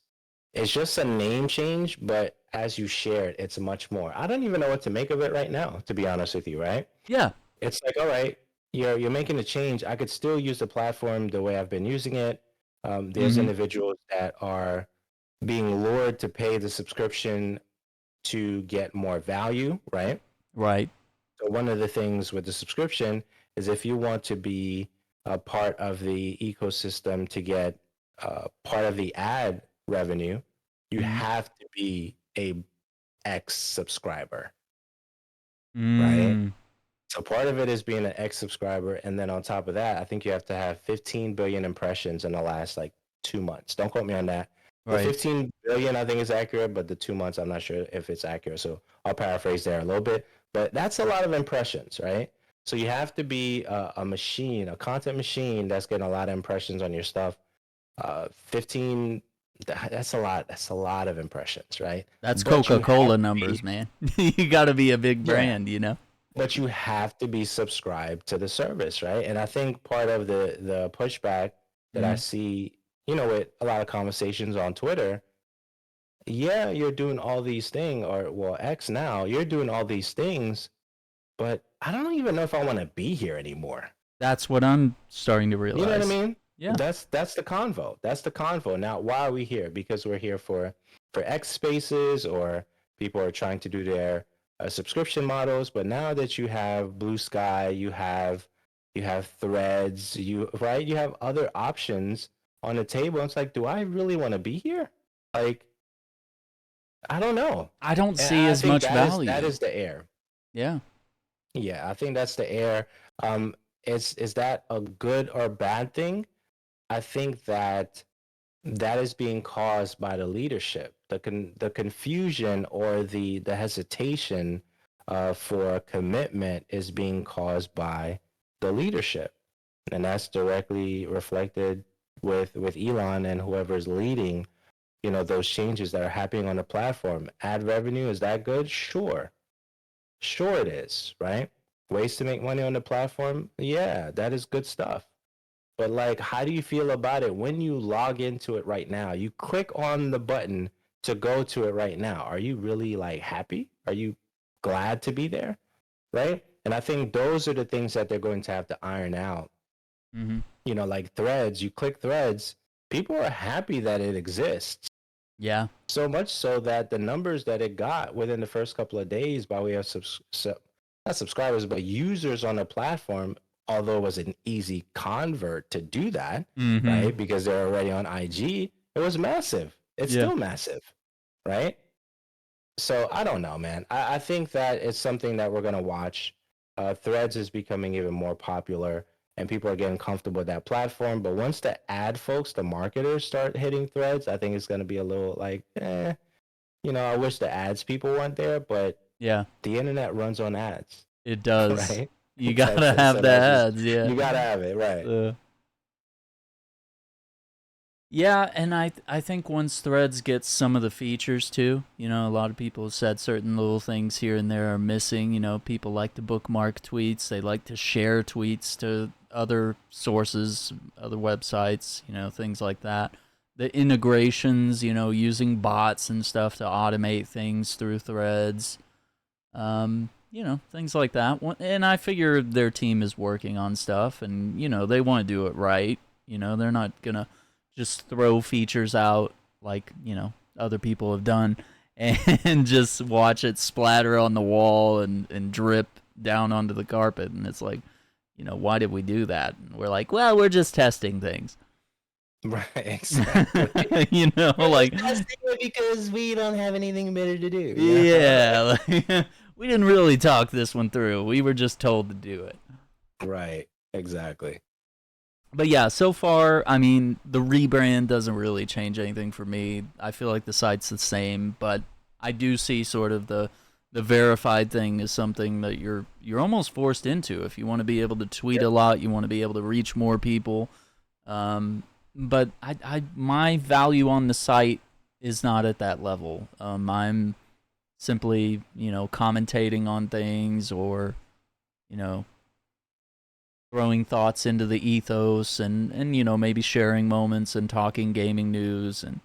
just a name change, but as you shared, it's much more. I don't even know what to make of it right now, to be honest with you, right? Yeah. It's like, all right, you're making a change. I could still use the platform the way I've been using it. There's Mhm. individuals that are being lured to pay the subscription to get more value, right? Right. So one of the things with the subscription is if you want to be a part of the ecosystem to get part of the ad revenue, you Mhm. have to be a X subscriber, right? Mm. So part of it is being an X subscriber, and then on top of that, I think you have to have 15 billion impressions in the last like 2 months. Don't quote me on that. The Right. 15 billion I think is accurate, but the 2 months I'm not sure if it's accurate. So I'll paraphrase there a little bit, but that's a lot of impressions, right? So you have to be a machine, a content machine that's getting a lot of impressions on your stuff. 15, that's a lot. That's a lot of impressions, right? That's But you have Coca-Cola to be, numbers, man. You got to be a big yeah, brand, you know. but you have to be subscribed to the service, right? And I think part of the pushback that I Mhm. see, you know, with a lot of conversations on Twitter, yeah, you're doing all these things, or well, X now, you're doing all these things, but I don't even know if I want to be here anymore. That's what I'm starting to You know what I realize. mean? Yeah. That's the convo. That's the convo. Now, why are we here? Because we're here for X spaces, or people are trying to do their subscription models. But now that you have Blue Sky, you have Threads, you right, you have other options on the table. It's like, do I really want to be here? Like, I don't know. I don't And see I as think much that value. is the air. Yeah. Yeah, I think that's the air. Is that a good or bad thing? I think that that is being caused by the leadership. The confusion or the hesitation for commitment is being caused by the leadership, and that's directly reflected with Elon and whoever's leading. You know, those changes that are happening on the platform. Ad revenue, is that good? Sure, sure it is. Right? Ways to make money on the platform. Yeah, that is good stuff. But like, how do you feel about it when you log into it right now? You click on the button to go to it right now. Are you really like happy? Are you glad to be there? Right? And I think those are the things that they're going to have to iron out. Mhm. You know, like threads, you click threads, people are happy that it exists. Yeah. So much so that the numbers that it got within the first couple of days by way of not subscribers, but users on the platform, although it was an easy convert to do that, Mhm. right? Because they're already on IG, it was massive. It's Yeah. still massive, right? So I don't know, man. I think that it's something that we're gonna watch. Threads is becoming even more popular, and people are getting comfortable with that platform. But once the ad folks, the marketers, start hitting Threads, I think it's gonna be a little like, you know, I wish the ads people weren't there, but Yeah. the internet runs on ads, It does. right? You got to have So the that's just, ads, yeah. you gotta have it, right? Uh, yeah, and I think once Threads gets some of the features too, you know, a lot of people have said certain little things here and there are missing. You know, people like to bookmark tweets, they like to share tweets to other sources, other websites, you know, things like that. the integrations, using bots and stuff to automate things through threads. Things like that. And I figure their team is working on stuff, and they want to do it right. They're not gonna just throw features out like other people have done, and just watch it splatter on the wall and drip down onto the carpet. And it's like, why did we do that? And we're like, well, we're just testing things. Right, exactly. Like Testing it because we don't have anything better to do. yeah, like, we didn't really talk this one through. We were just told to do it. Right, exactly. But yeah, so far, I mean, the rebrand doesn't really change anything for me. I feel like the site's the same, but I do see sort of the verified thing is something that you're almost forced into if you want to be able to tweet a lot, you want to be able to reach more people. But my value on the site is not at that level. I'm simply, commentating on things, or, throwing thoughts into the ethos, and maybe sharing moments and talking gaming news and,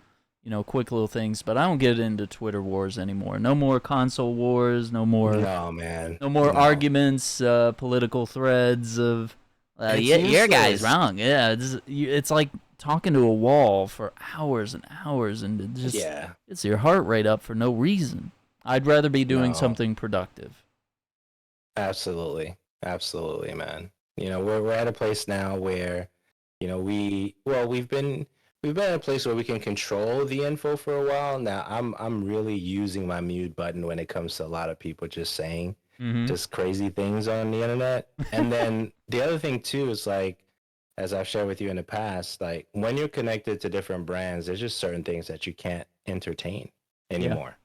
quick little things. But I don't get into Twitter wars anymore. No more console wars. No more. No, man. No more No. arguments, political threads of, It's your guy's useless. wrong. Yeah, it's like talking to a wall for hours and hours, and it just Yeah. gets your heart rate up for no reason. I'd rather be doing No. something productive. Absolutely. Absolutely, man. We're at a place now where, we've been in a place where we can control the info for a while. Now I'm really using my mute button when it comes to a lot of people just saying Mm-hmm. just crazy things on the internet. And then the other thing too is like, as I've shared with you in the past, like when you're connected to different brands, there's just certain things that you can't entertain Yeah, anymore,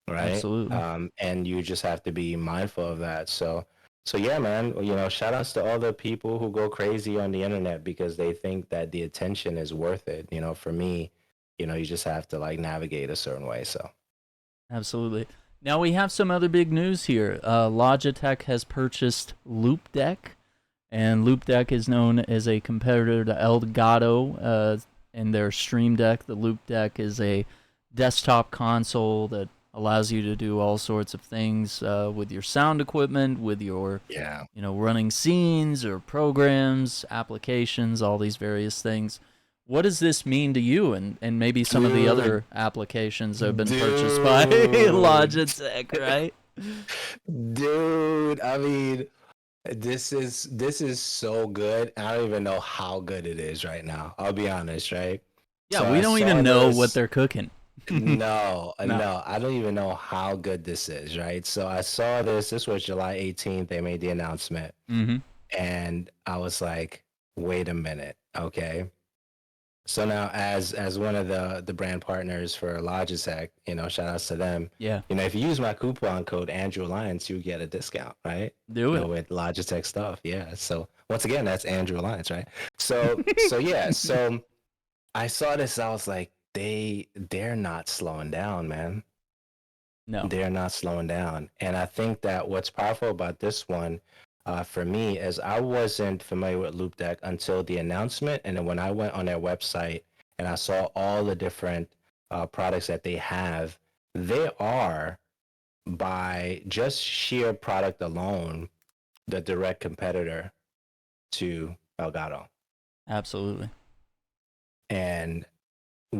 right? absolutely. And you just have to be mindful of that. So yeah, man, shout outs to all the people who go crazy on the internet because they think that the attention is worth it. For me, you just have to like navigate a certain way. So Absolutely. Now we have some other big news here. Logitech has purchased Loupedeck, and Loupedeck is known as a competitor to Elgato in their Stream Deck. The Loupedeck is a desktop console that allows you to do all sorts of things with your sound equipment, with your yeah. running scenes or programs, applications, all these various things. What does this mean to you, and maybe some of the other applications that have been purchased by Logitech, right? Dude, I mean, this is so good. I don't even know how good it is right now. I'll be honest, right? Yeah, So we I don't saw even know what this. they're cooking. No, No. no, I don't even know how good this is, right? So I saw this. This was July 18th. They made the announcement, Mm-hmm. and I was like, wait a minute, okay. So now, as one of the brand partners for Logitech, shout outs to them. Yeah, If you use my coupon code Andrew Alliance, you get a discount, right? do it. With Logitech stuff. Yeah. So once again, that's Andrew Alliance, right? So yeah. So I saw this. I was like, they're not slowing down, man. No. They're not slowing down. And I think that what's powerful about this one, for me, is I wasn't familiar with Loupedeck until the announcement. And then when I went on their website and I saw all the different products that they have, they are, by just sheer product alone, the direct competitor to Elgato. Absolutely. And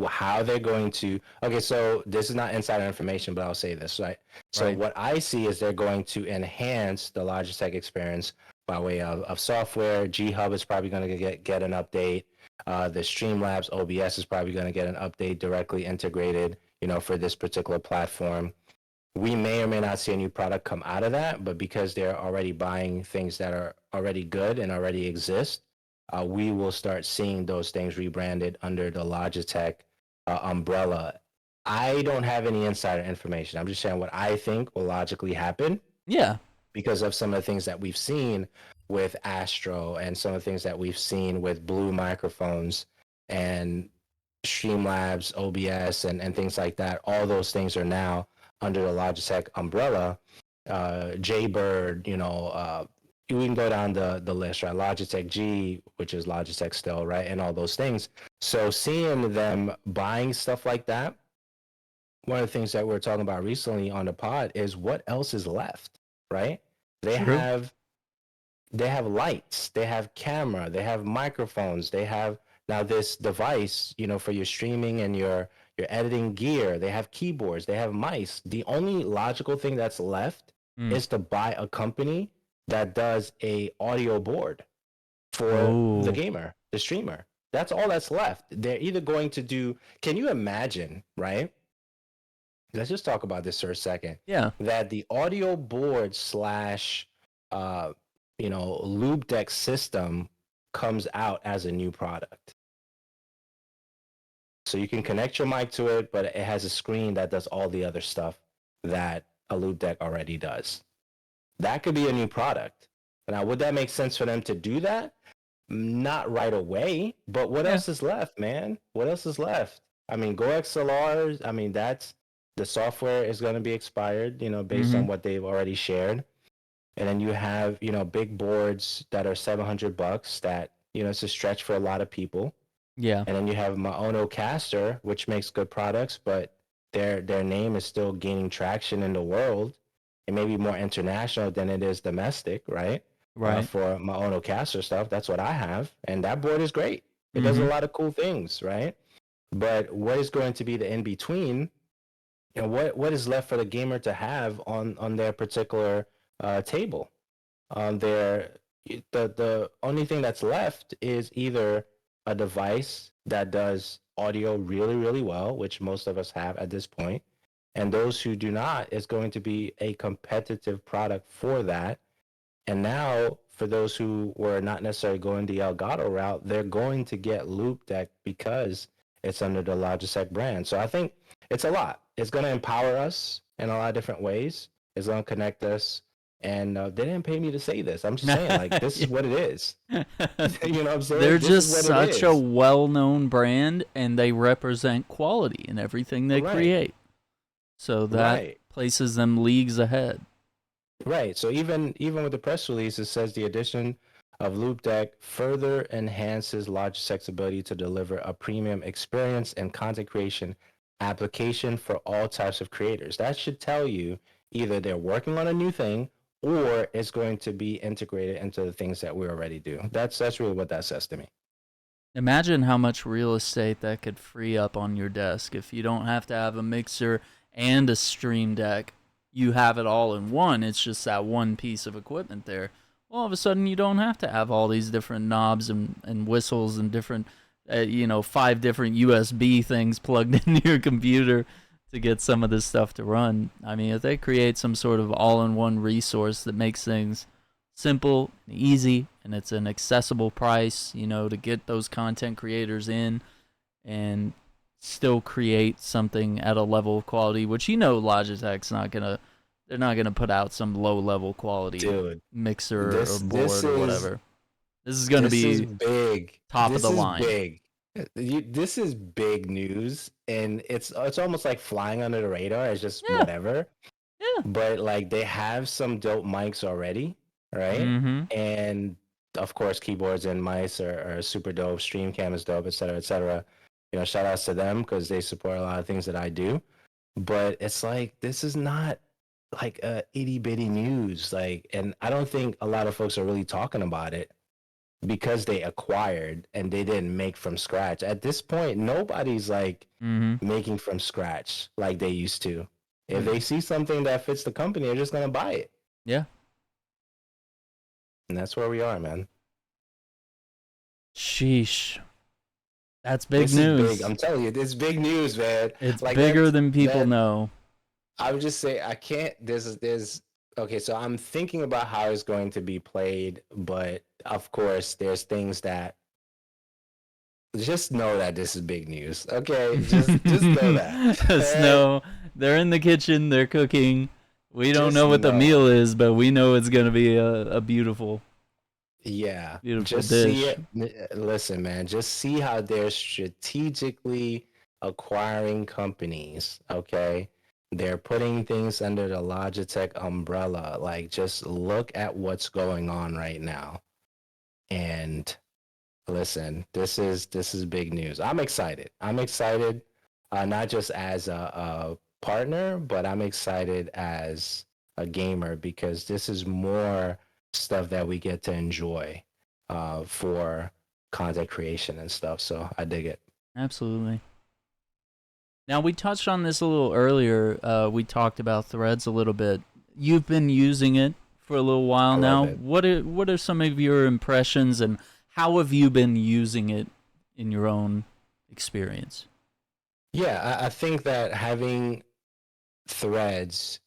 how they're going to, okay, so this is not insider information, but I'll say this, right? So Right. what I see is they're going to enhance the Logitech experience by way of software. G Hub is probably going to get an update. The Streamlabs OBS is probably going to get an update directly integrated, for this particular platform. We may or may not see a new product come out of that, but because they're already buying things that are already good and already exist, we will start seeing those things rebranded under the Logitech umbrella. I don't have any insider information. I'm just sharing what I think will logically happen Yeah. because of some of the things that we've seen with Astro and some of the things that we've seen with Blue microphones and Streamlabs, OBS, and things like that. All those things are now under the Logitech umbrella. Jaybird, we can go down the list, right? Logitech G, which is Logitech still, right? And all those things. So seeing them buying stuff like that, one of the things that we're talking about recently on the pod is what else is left, right? They True. have they have lights, they have camera, they have microphones, they have now this device, for your streaming and your editing gear. They have keyboards, they have mice. The only logical thing that's left Mm. is to buy a company that does a audio board for the Oh, gamer, the streamer. That's all that's left. They're either going to do, can you imagine, right? Let's just talk about this for a second. yeah. That the audio board slash, uh, Loupedeck system comes out as a new product. So you can connect your mic to it, but it has a screen that does all the other stuff that a Loupedeck already does. That could be a new product. Now, would that make sense for them to do that? Not right away, but what Yeah. else is left, man? What else is left? I mean, GoXLR, I mean, that's the software is going to be expired, based Mm-hmm. on what they've already shared. And then you have, big boards that are $700 that, it's a stretch for a lot of people. Yeah. And then you have Maono Caster, which makes good products, but their name is still gaining traction in the world. It may be more international than it is domestic, right? Right. For Maono Caster stuff, that's what I have, and that board is great. It does a Mm-hmm. lot of cool things, right? But what is going to be the in between? What is left for the gamer to have on their particular table? There, the only thing that's left is either a device that does audio really, really well, which most of us have at this point, and those who do not is going to be a competitive product for that. And now, for those who were not necessarily going the Elgato route, they're going to get Loupedeck because it's under the Logitech brand. So I think it's a lot. It's going to empower us in a lot of different ways. It's going to connect us. And they didn't pay me to say this. I'm just saying, like, this is what it is. You know what I'm They're saying? This is just what it such a is. well-known brand, and they represent quality in everything they Right, create. So that right, places them leagues ahead. right. So even with the press release, it says the addition of Loupedeck further enhances Logitech's ability to deliver a premium experience and content creation application for all types of creators. That should tell you either they're working on a new thing or it's going to be integrated into the things that we already do. That's really what that says to me. Imagine how much real estate that could free up on your desk if you don't have to have a mixer and a stream deck. You have it all in one. It's just that one piece of equipment there. All of a sudden, you don't have to have all these different knobs and whistles and different, 5 different USB things plugged into your computer to get some of this stuff to run. I mean, if they create some sort of all in one resource that makes things simple, easy, and it's an accessible price, to get those content creators in and still create something at a level of quality, which Logitech's not gonna they're not gonna put out some low level quality Dude, mixer or this board this or is whatever. This is gonna this is be big. top of This the is line. big. This is big news, and it's almost like flying under the radar. It's just Yeah, whatever. yeah. But like they have some dope mics already, right? Mm-hmm. And of course, keyboards and mice are super dope. Streamcam is dope, et cetera, et cetera. Shout outs to them because they support a lot of things that I do. But it's like this is not like a itty bitty news. Like, and I don't think a lot of folks are really talking about it because they acquired and they didn't make from scratch. At this point, nobody's like Mm-hmm. making from scratch like they used to. If Yeah. they see something that fits the company, they're just gonna buy it. Yeah. And that's where we are, man. Sheesh. That's big This is big. news. I'm telling you, this is big news, man. It's Like bigger than people that know. I would just say I can't there's okay, so I'm thinking about how it's going to be played, but of course there's things that just know that this is big news. Okay? Just know that. Just All right? know they're in the kitchen, they're cooking. We don't Just know what the know. meal is, but we know it's gonna be a beautiful, Yeah. beautiful Just see dish. it. Listen, man, just see how they're strategically acquiring companies, okay? They're putting things under the Logitech umbrella. Like, just look at what's going on right now. And listen, this is big news. I'm excited. I'm excited, not just as a partner, but I'm excited as a gamer because this is more stuff that we get to enjoy for content creation and stuff. So I dig it. Absolutely. Now, we touched on this a little earlier. We talked about Threads a little bit. You've been using it for a little while I love now. it. What are some of your impressions, and how have you been using it in your own experience? Yeah, I think that having threads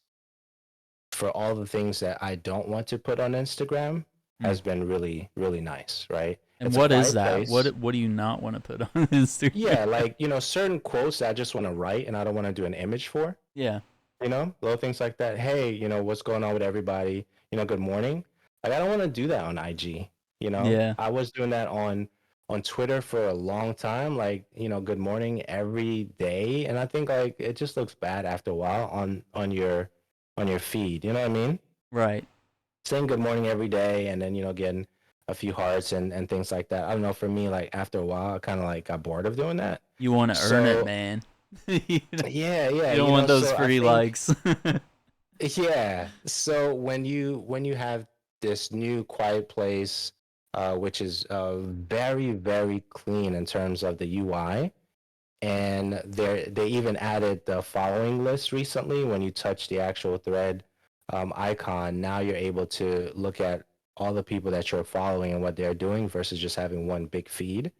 for all the things that I don't want to put on Instagram Hmm. has been really, really nice, right? And It's a what is quiet that? place. What do you not want to put on Instagram? Yeah, like, certain quotes that I just want to write and I don't want to do an image for, Yeah. little things like that. Hey, what's going on with everybody? Good morning. Like, I don't want to do that on IG. Yeah. I was doing that on Twitter for a long time, like, good morning every day. And I think like it just looks bad after a while on your feed. You know what I mean? Right. Saying good morning every day and then, getting a few hearts and things like that. I don't know, for me, like after a while, I kind of like got bored of doing that. You want to earn it, So man. you yeah, yeah, don't want those so I free think likes. yeah. So when you have this new quiet place, which is very, very clean in terms of the UI, and they even added the following list recently. When you touch the actual thread icon, now you're able to look at all the people that you're following and what they're doing versus just having one big feed,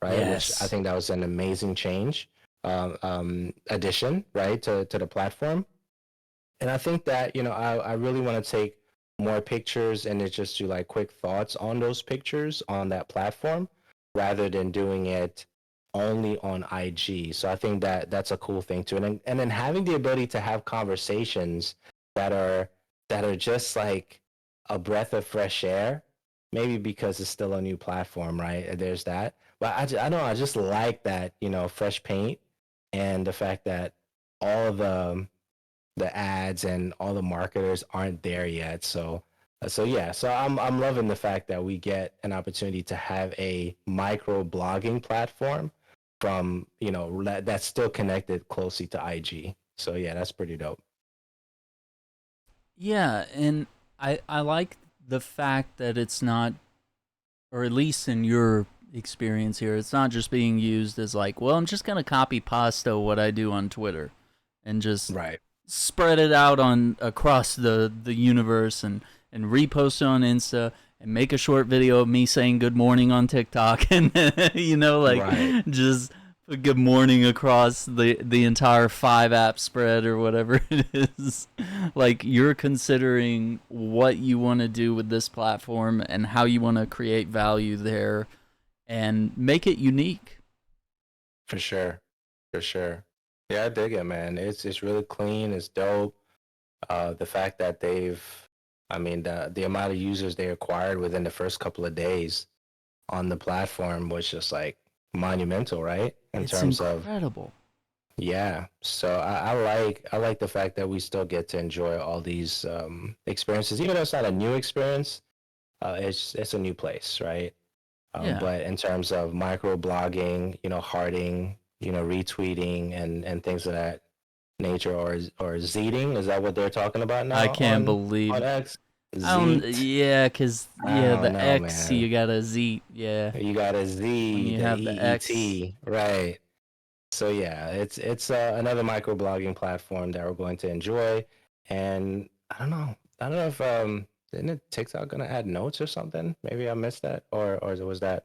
right? Which I Yes. think that was an amazing change, addition, right, to the platform. And I think that, I really want to take more pictures and just do like quick thoughts on those pictures on that platform rather than doing it only on IG. So I think that that's a cool thing too. And then having the ability to have conversations that are just like a breath of fresh air, maybe because it's still a new platform, right? There's that. But I don't know, I just like that, fresh paint and the fact that all the ads and all the marketers aren't there yet. So yeah, so I'm loving the fact that we get an opportunity to have a micro blogging platform from, that's still connected closely to IG. So yeah, that's pretty dope. Yeah, and I like the fact that it's not, or at least in your experience here, it's not just being used as like, well, I'm just gonna copy pasta what I do on Twitter and just Right. spread it out on across the universe and repost it on Insta and make a short video of me saying good morning on TikTok and like Right. just put good morning across the entire 5 app spread or whatever it is. Like, you're considering what you want to do with this platform and how you want to create value there and make it unique. For sure. For sure. Yeah, I dig it, man. It's really clean. It's dope. The fact that I mean, the amount of users they acquired within the first couple of days on the platform was just like monumental, right? In It's terms of, incredible. yeah. So I like the fact that we still get to enjoy all these experiences, even though it's not a new experience. It's a new place, right? Yeah. But in terms of micro blogging, hearting, retweeting and things of that nature, or zeeting, is that what they're talking about I now can't on believe X? I don't. Zeet. Yeah, cause I yeah, don't the know, X man. you got a Z. Yeah, You got a when Z, you the have the X. EET, right? So yeah, it's another microblogging platform that we're going to enjoy, and I don't know if isn't it TikTok gonna add notes or something? Maybe I missed that, or was that,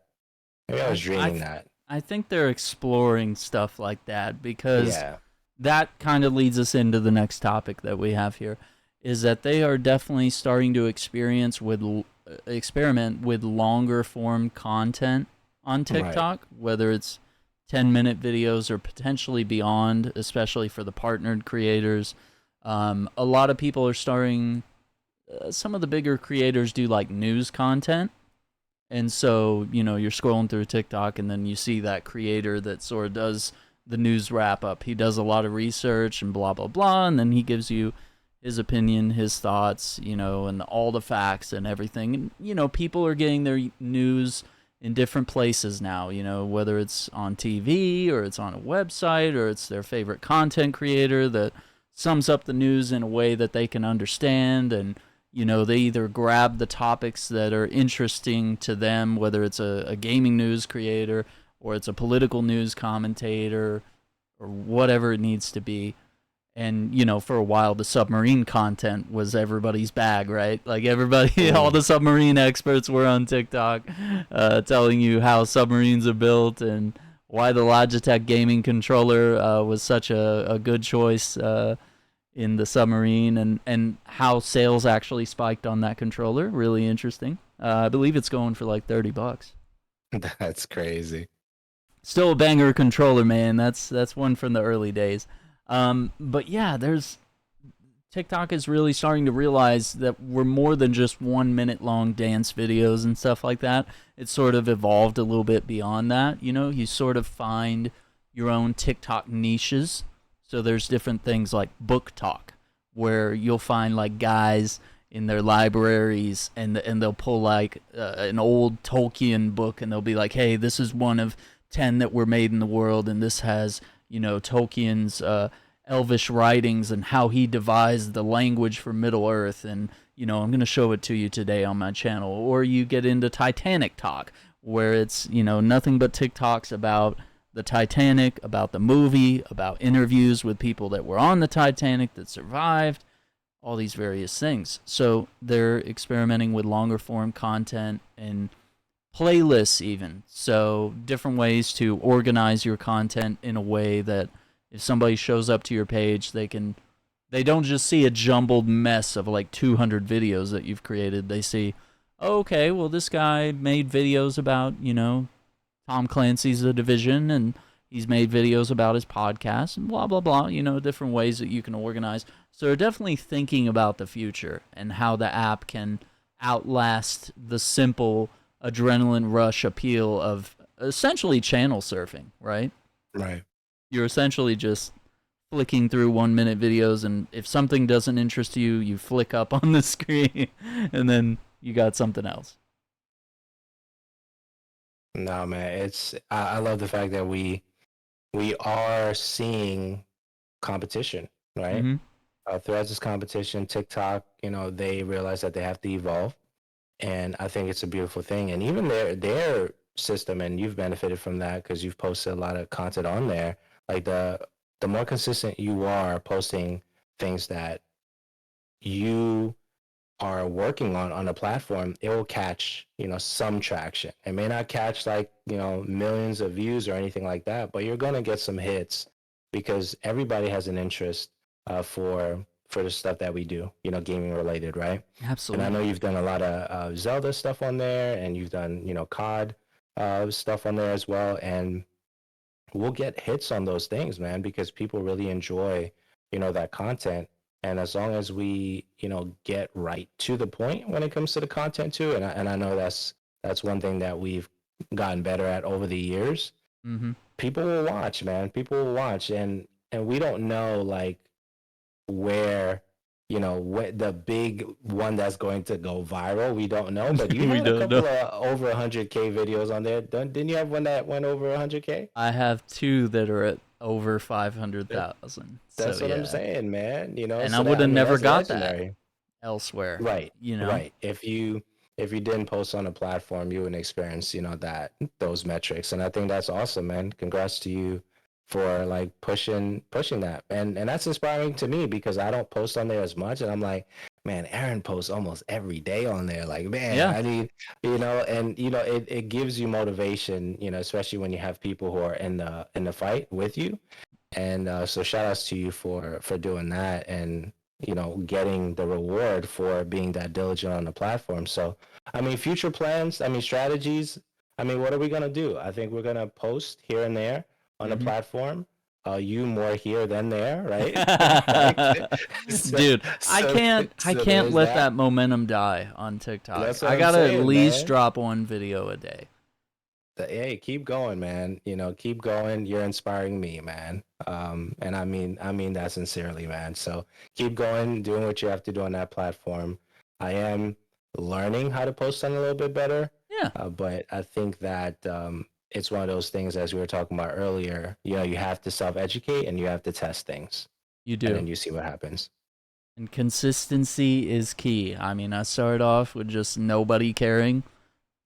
maybe I was I I dreaming th- that. I think they're exploring stuff like that because Yeah, that kind of leads us into the next topic that we have here, is that they are definitely starting to experiment with longer form content on right. TikTok, whether it's 10-minute videos or potentially beyond, especially for the partnered creators. A lot of people are starting. Some of the bigger creators do like news content, and so, you're scrolling through TikTok and then you see that creator that sort of does the news wrap up. He does a lot of research and blah blah blah, and then he gives you his opinion, his thoughts, and all the facts and everything. And people are getting their news in different places now, whether it's on TV or it's on a website or it's their favorite content creator that sums up the news in a way that they can understand. And they either grab the topics that are interesting to them, whether it's a gaming news creator or it's a political news commentator or whatever it needs to be. And for a while the submarine content was everybody's bag, right? Like everybody, all the submarine experts were on TikTok telling you how submarines are built and why the Logitech gaming controller was such a good choice in the submarine, and how sales actually spiked on that controller. Really interesting. I believe it's going for like $30. That's crazy. Still a banger controller, man. That's one from the early days. But yeah, TikTok is really starting to realize that we're more than just 1 minute long dance videos and stuff like that. It's sort of evolved a little bit beyond that. You sort of find your own TikTok niches. So there's different things like book talk, where you'll find like guys in their libraries and they'll pull like an old Tolkien book and they'll be like, hey, this is one of 10 that were made in the world, and this has Tolkien's elvish writings and how he devised the language for Middle Earth, and I'm going to show it to you today on my channel. Or you get into Titanic talk, where it's nothing but TikToks about the Titanic, about the movie, about interviews with people that were on the Titanic that survived, all these various things. So they're experimenting with longer form content and playlists even. So different ways to organize your content in a way that if somebody shows up to your page, they don't just see a jumbled mess of like 200 videos that you've created. They see, oh, okay, well, this guy made videos about, Tom Clancy's The Division, and he's made videos about his podcast and blah, blah, blah, different ways that you can organize. So they're definitely thinking about the future and how the app can outlast the simple adrenaline rush appeal of essentially channel surfing, right? Right. You're essentially just flicking through 1 minute videos, and if something doesn't interest you, you flick up on the screen, and then you got something else. No, man, I love the fact that we are seeing competition, right? Mm-hmm. Throughout this competition, TikTok, they realize that they have to evolve, and I think it's a beautiful thing. And even their system, and you've benefited from that because you've posted a lot of content on there. Like the more consistent you are posting things that you are working on a platform, it will catch some traction. It may not catch like millions of views or anything like that, but you're gonna get some hits because everybody has an interest for the stuff that we do, gaming related, right? Absolutely. And I know you've done a lot of Zelda stuff on there, and you've done COD stuff on there as well, and we'll get hits on those things, man, because people really enjoy that content. And as long as we get right to the point when it comes to the content too, and I know that's one thing that we've gotten better at over the years. Mm-hmm. People will watch, man. People will watch, and we don't know like where what the big one that's going to go viral. We don't know, but you had a couple of over 100K videos on there. Didn't you have one that went over 100K? I have two that are at over 500,000. That's so, what yeah. I'm saying, man. And I would have never got legendary. That elsewhere. Right. Right. If you didn't post on a platform, you wouldn't experience, those metrics. And I think that's awesome, man. Congrats to you for like pushing that. And that's inspiring to me because I don't post on there as much. And I'm like, man, Aaron posts almost every day on there. Like, man, yeah. I need, and it gives you motivation, especially when you have people who are in the fight with you. And so shout outs to you for doing that and getting the reward for being that diligent on the platform. So I mean, future plans, I mean, strategies, I mean, what are we gonna do? I think we're gonna post here and there on the platform. You more here than there, right? Dude, I can't let that momentum die on TikTok. I gotta at least drop one video a day. Hey, keep going, man. Keep going. You're inspiring me, man. And I mean that sincerely, man. So keep going, doing what you have to do on that platform. I am learning how to post on a little bit better, Yeah, but I think that it's one of those things, as we were talking about earlier. You have to self-educate and you have to test things, you and do. then you see what happens. And consistency is key. I mean, I started off with just nobody caring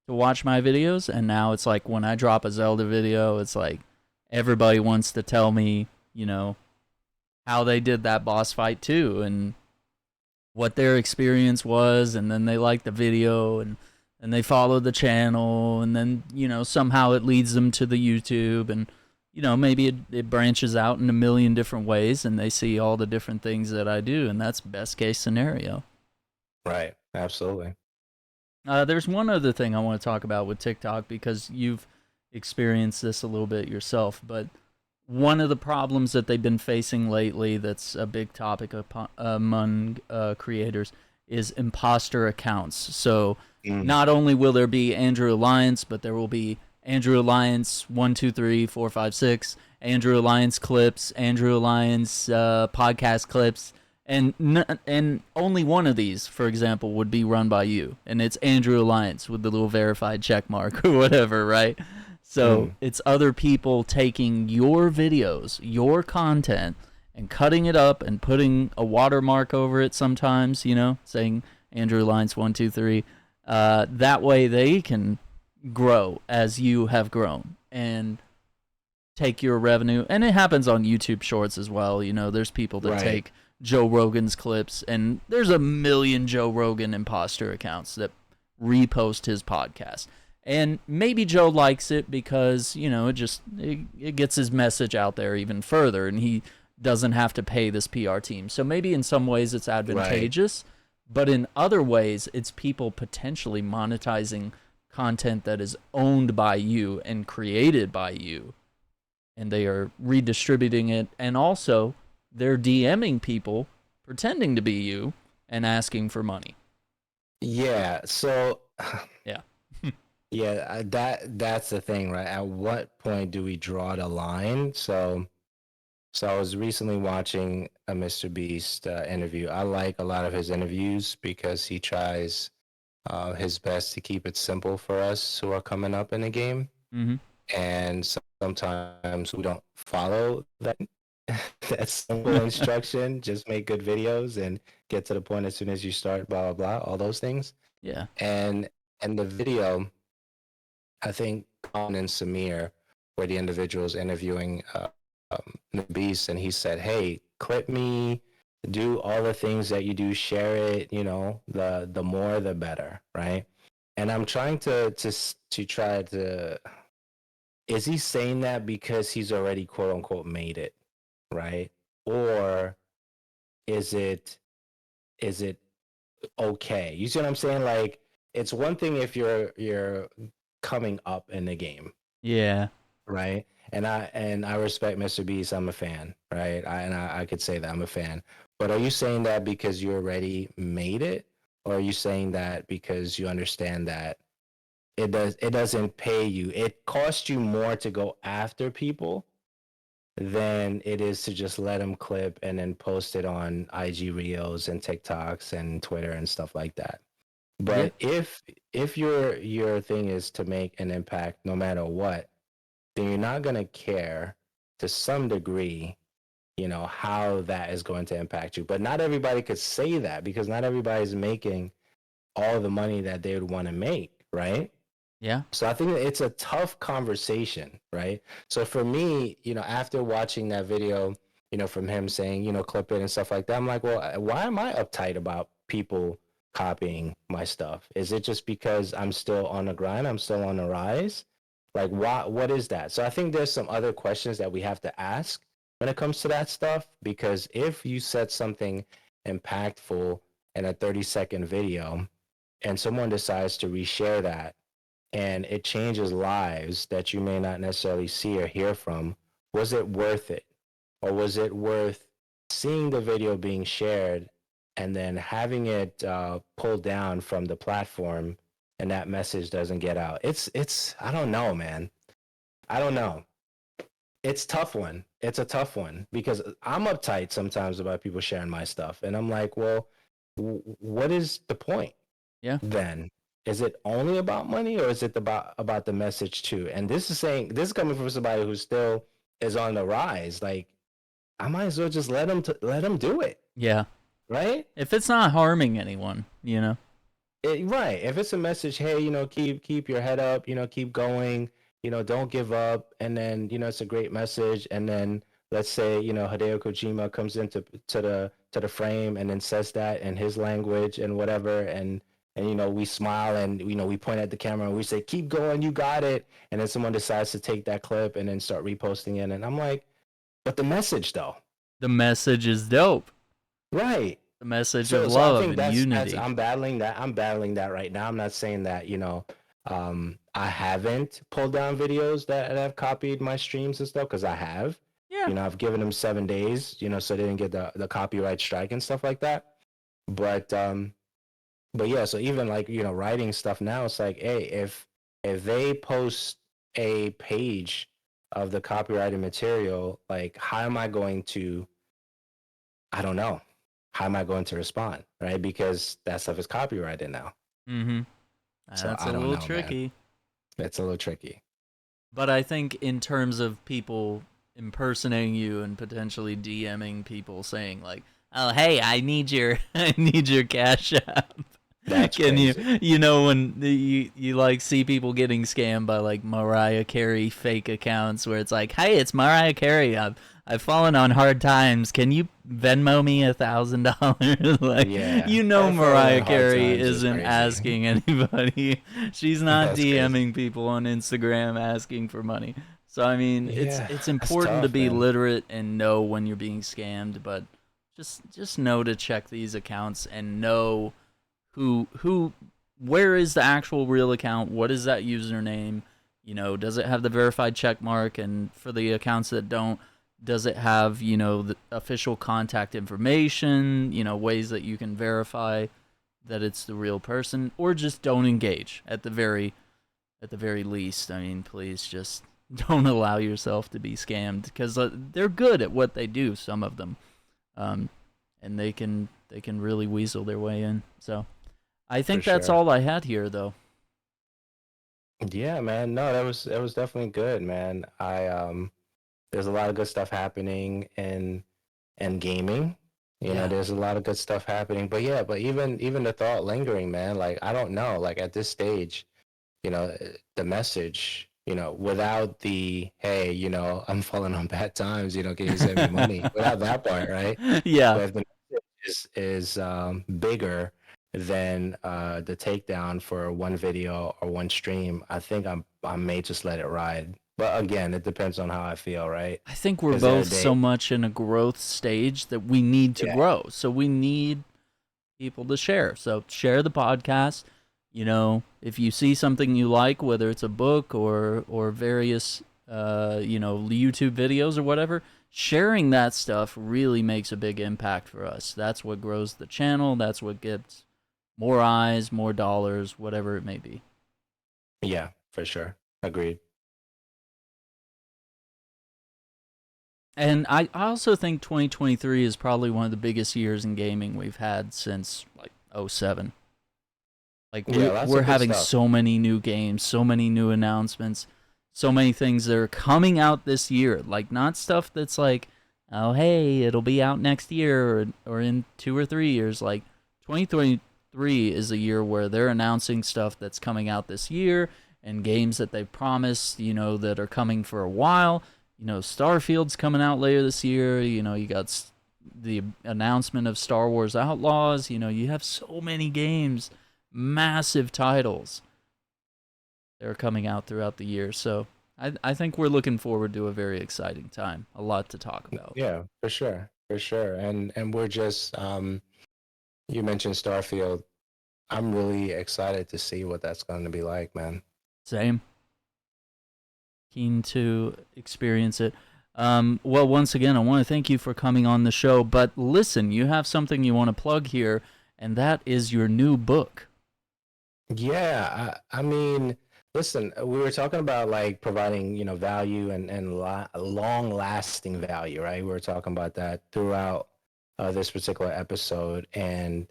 to watch my videos, and now it's like when I drop a Zelda video, it's like everybody wants to tell me, how they did that boss fight too, and what their experience was, and then they like the video, and they follow the channel, and then somehow it leads them to the YouTube, and maybe it branches out in a million different ways, and they see all the different things that I do, and that's best case scenario. Right. Absolutely. There's one other thing I want to talk about with TikTok because you've experienced this a little bit yourself, but one of the problems that they've been facing lately that's a big topic among creators is imposter accounts. So Mm, not only will there be Andrew Alliance, but there will be Andrew Alliance 1, 2, 3, 4, 5, 6, Andrew Alliance clips, Andrew Alliance podcast clips, and only one of these, for example, would be run by you, and it's Andrew Alliance with the little verified check mark or whatever, right? So mm. it's other people taking your videos, your content, and cutting it up and putting a watermark over it sometimes, saying Andrew Alliance 1, 2, 3. That way they can grow as you have grown and take your revenue. And it happens on YouTube Shorts as well. There's people that Right. take Joe Rogan's clips, and there's a million Joe Rogan imposter accounts that repost his podcast. And maybe Joe likes it because, it gets his message out there even further, and he doesn't have to pay this PR team. So maybe in some ways it's Right. advantageous, but in other ways it's people potentially monetizing content that is owned by you and created by you, and they are redistributing it, and also they're DMing people pretending to be you and asking for money. Yeah. So Yeah. yeah, that's the thing, right? At what point do we draw the line? So I was recently watching a Mr. Beast interview. I like a lot of his interviews because he tries his best to keep it simple for us who are coming up in the game. Mm-hmm. And sometimes we don't follow that that simple instruction. Just make good videos and get to the point as soon as you start. Blah blah blah. All those things. Yeah. And and the video, I think Colin and Samir were the individuals interviewing the Beast, and he said, "Hey, clip me, do all the things that you do, share it. The more the better, right?" And I'm trying to try to. Is he saying that because he's already quote unquote made it, right? Or is it okay? You see what I'm saying? Like, it's one thing if you're coming up in the game, Yeah. right? And I respect Mr. Beast. I'm a fan, right? I could say that I'm a fan. But are you saying that because you already made it, or are you saying that because you understand that it doesn't pay you? It costs you more to go after people than it is to just let them clip and then post it on IG Reels and TikToks and Twitter and stuff like that. Yeah. But if your thing is to make an impact no matter what, then you're not going to care to some degree, how that is going to impact you. But not everybody could say that because not everybody's making all the money that they would want to make, right? Yeah. So I think it's a tough conversation, right? So for me, after watching that video, from him saying, clip it and stuff like that, I'm like, well, why am I uptight about people copying my stuff? Is it just because I'm still on the grind? I'm still on the rise? Like, what is that? So I think there's some other questions that we have to ask when it comes to that stuff, because if you said something impactful in a 30-second video and someone decides to reshare that, and it changes lives that you may not necessarily see or hear from, was it worth it? Or was it worth seeing the video being shared and then having it pulled down from the platform and that message doesn't get out. It's I don't know, man. I don't know. It's tough one. It's a tough one because I'm uptight sometimes about people sharing my stuff, and I'm like, well, what is the point? Yeah. Then is it only about money, or is it about the message too? And this is coming from somebody who still is on the rise. Like, I might as well just let them do it, Yeah. right? If it's not harming anyone, Right. If it's a message, hey, keep your head up, keep going, don't give up, and then it's a great message, and then let's say Hideo Kojima comes into to the frame and then says that in his language and whatever, and we smile and we point at the camera and we say keep going, you got it, and then someone decides to take that clip and then start reposting it, and I'm like, but the message though, the message is dope. right? The message So, of I love think and that's unity. I'm battling that. I'm battling that right now. I'm not saying that I haven't pulled down videos that have copied my streams and stuff, because I have. Yeah. I've given them 7 days, so they didn't get the copyright strike and stuff like that. But yeah, so even like writing stuff now, it's like, hey, if they post a page of the copyrighted material, like how am I going to? I don't know. How am I going to respond, right? Because that stuff is copyrighted now. Mm-hmm. So That's a I don't little know, man. tricky. It's a little tricky. But I think in terms of people impersonating you and potentially DMing people saying like, "Oh, hey, I need your I need your cash app." That's Can crazy. when you like see people getting scammed by like Mariah Carey fake accounts where it's like, "Hey, it's Mariah Carey. I've fallen on hard times. Can you Venmo me $1,000?" Like, Yeah. Falling on Mariah hard Carey times is isn't crazy. asking anybody. She's not That's crazy. DMing people on Instagram asking for money. So I mean, Yeah, it's that's important to tough, be man. literate and know when you're being scammed, but just know to check these accounts and know who where is the actual real account, what is that username, does it have the verified check mark, and for the accounts that don't, does it have the official contact information, ways that you can verify that it's the real person, or just don't engage at the very least. I mean, please just don't allow yourself to be scammed, because they're good at what they do, some of them, um, and they can really weasel their way in. So I For think that's sure. all I had here, though. Yeah, man. No, that was definitely good, man. There's a lot of good stuff happening in gaming. Yeah, There's a lot of good stuff happening. But yeah, but even the thought lingering, man, like I don't know, like at this stage, the message, without the, hey, I'm falling on bad times, can you send me money? Without that part, right? yeah. But if the message is bigger than the takedown for one video or one stream, I think I may just let it ride. But again, it depends on how I feel, right? I think we're Because there are both so days, much in a growth stage that we need to yeah, grow. So we need people to share. So share the podcast. If you see something you like, whether it's a book or various YouTube videos or whatever, sharing that stuff really makes a big impact for us. That's what grows the channel. That's what gets more eyes, more dollars, whatever it may be. yeah, for sure. Agreed. And I also think 2023 is probably one of the biggest years in gaming we've had since like '07. Like Yeah, lots we're of good having stuff. so many new games, so many new announcements, so many things that are coming out this year. Like not stuff that's like, oh hey, it'll be out next year or in 2 or 3 years. Like 2023 is a year where they're announcing stuff that's coming out this year and games that they promised, that are coming for a while. Starfield's coming out later this year. You got the announcement of Star Wars Outlaws. You have so many games, massive titles that are coming out throughout the year. So I think we're looking forward to a very exciting time. A lot to talk about. Yeah, for sure. For sure. And we're just you mentioned Starfield. I'm really excited to see what that's going to be like, man. Same. Keen to experience it. Well, once again, I want to thank you for coming on the show. But listen, you have something you want to plug here, and that is your new book. Yeah, I mean, listen, we were talking about like providing, value and long-lasting value, right? We were talking about that throughout this particular episode, and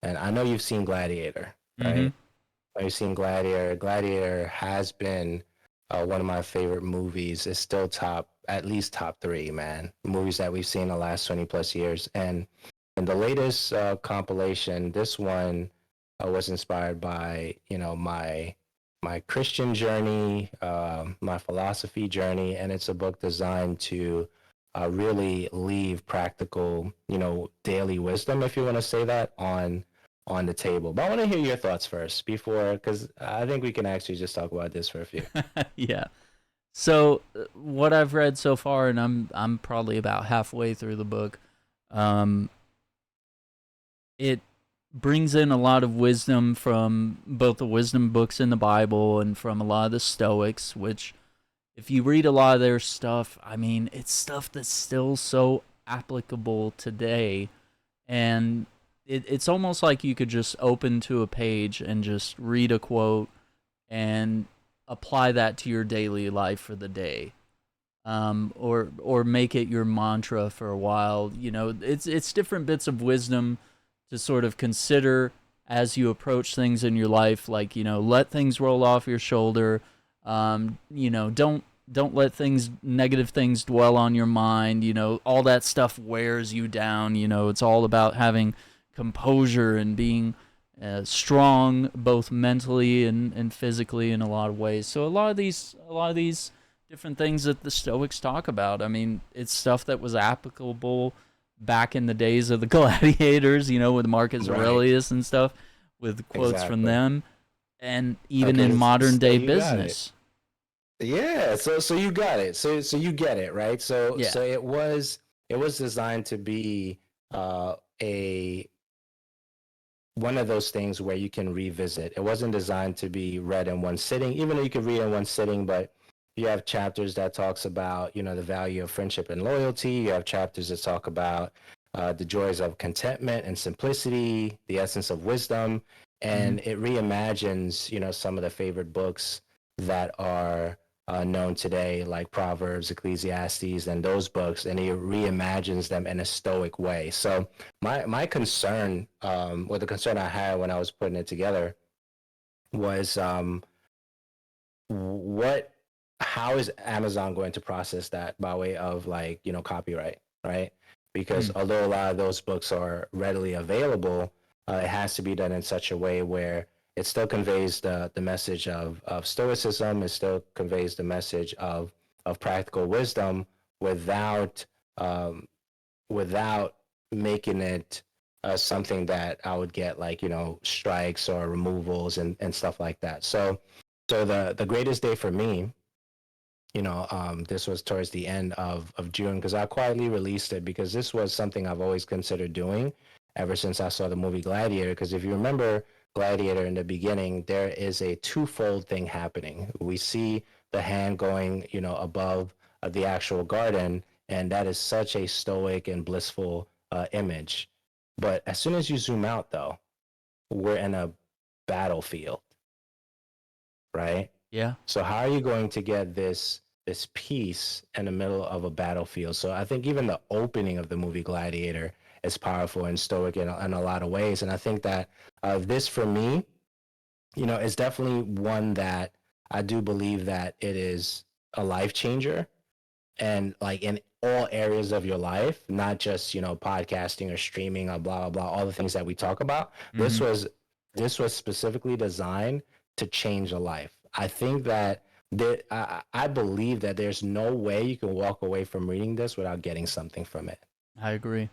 I know you've seen Gladiator, Mm-hmm. right? You've seen Gladiator. Gladiator has been one of my favorite movies. It's still at least top three, man. Movies that we've seen the last 20 plus years, and the latest compilation, this one was inspired by my Christian journey, my philosophy journey, and it's a book designed to really leave practical, daily wisdom, if you want to say that, on the table. But I want to hear your thoughts first before, because I think we can actually just talk about this for a few. Yeah. So what I've read so far, and I'm probably about halfway through the book. Um, it brings in a lot of wisdom from both the wisdom books in the Bible and from a lot of the Stoics, which if you read a lot of their stuff, I mean, it's stuff that's still so applicable today. And it's almost like you could just open to a page and just read a quote and apply that to your daily life for the day. Or make it your mantra for a while. You know, it's different bits of wisdom to sort of consider as you approach things in your life. Like, let things roll off your shoulder. Don't let negative things dwell on your mind. All that stuff wears you down. It's all about having composure and being strong, both mentally and physically in a lot of ways. So a lot of these different things that the Stoics talk about. I mean, it's stuff that was applicable back in the days of the gladiators, with Marcus Right. Aurelius and stuff, with quotes from Exactly. them, and even Okay, in modern so day you got it. business. Yeah, so you got it. So you get it, right? So Yeah. so it was designed to be a one of those things where you can revisit. It wasn't designed to be read in one sitting, even though you could read in one sitting, but you have chapters that talks about, the value of friendship and loyalty. You have chapters that talk about the joys of contentment and simplicity, the essence of wisdom, Mm-hmm. and it reimagines, some of the favorite books that are known today, like Proverbs, Ecclesiastes, and those books, and he reimagines them in a stoic way. So my concern, or the concern I had when I was putting it together, was what how is Amazon going to process that by way of, like, copyright, right? Because Mm. although a lot of those books are readily available, it has to be done in such a way where it still conveys the message of stoicism. It still conveys the message of practical wisdom without um, without making it something that I would get, like, strikes or removals and stuff like that. So the greatest day for me, this was towards the end of June, because I quietly released it, because this was something I've always considered doing ever since I saw the movie Gladiator. Because if you remember Gladiator in the beginning, there is a twofold thing happening. We see the hand going, above the actual garden, and that is such a stoic and blissful image. But as soon as you zoom out, though, we're in a battlefield, right? Yeah. So how are you going to get this peace in the middle of a battlefield? So I think even the opening of the movie Gladiator is powerful and stoic in a lot of ways. And I think that this, for me, is definitely one that I do believe that it is a life changer, and like in all areas of your life, not just, podcasting or streaming or blah blah blah, all the things that we talk about. This Mm-hmm. was this was specifically designed to change a life. I think that I believe that there's no way you can walk away from reading this without getting something from it. I agree.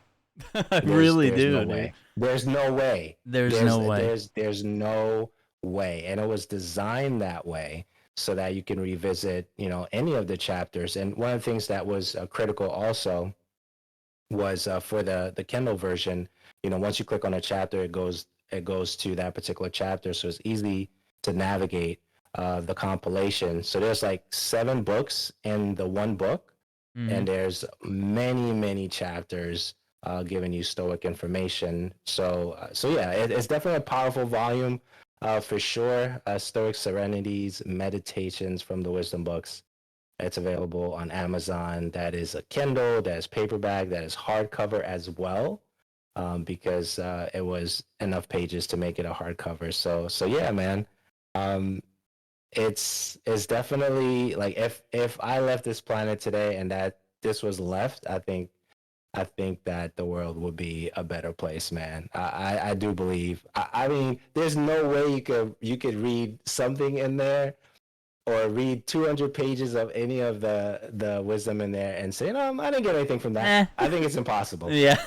I There's really there's no do, dude. way. There's no way. There's There's no way. there's there's no way. And it was designed that way so that you can revisit, any of the chapters. And one of the things that was critical also was for the Kindle version. Once you click on a chapter, it goes to that particular chapter, so it's easy to navigate the compilation. So there's like 7 books in the one book, Mm-hmm. and there's many many chapters giving you stoic information. So yeah, it's definitely a powerful volume. For sure. Stoic Serenities, Meditations from the Wisdom Books. It's available on Amazon. That is a Kindle, that is paperback, that is hardcover as well, because it was enough pages to make it a hardcover. So yeah, man. Um, it's definitely like if I left this planet today and that this was left, I think that the world would be a better place, man. I do believe. I mean, there's no way you could read something in there or read 200 pages of any of the wisdom in there and say, no, I didn't get anything from that. Eh, I think it's impossible. yeah.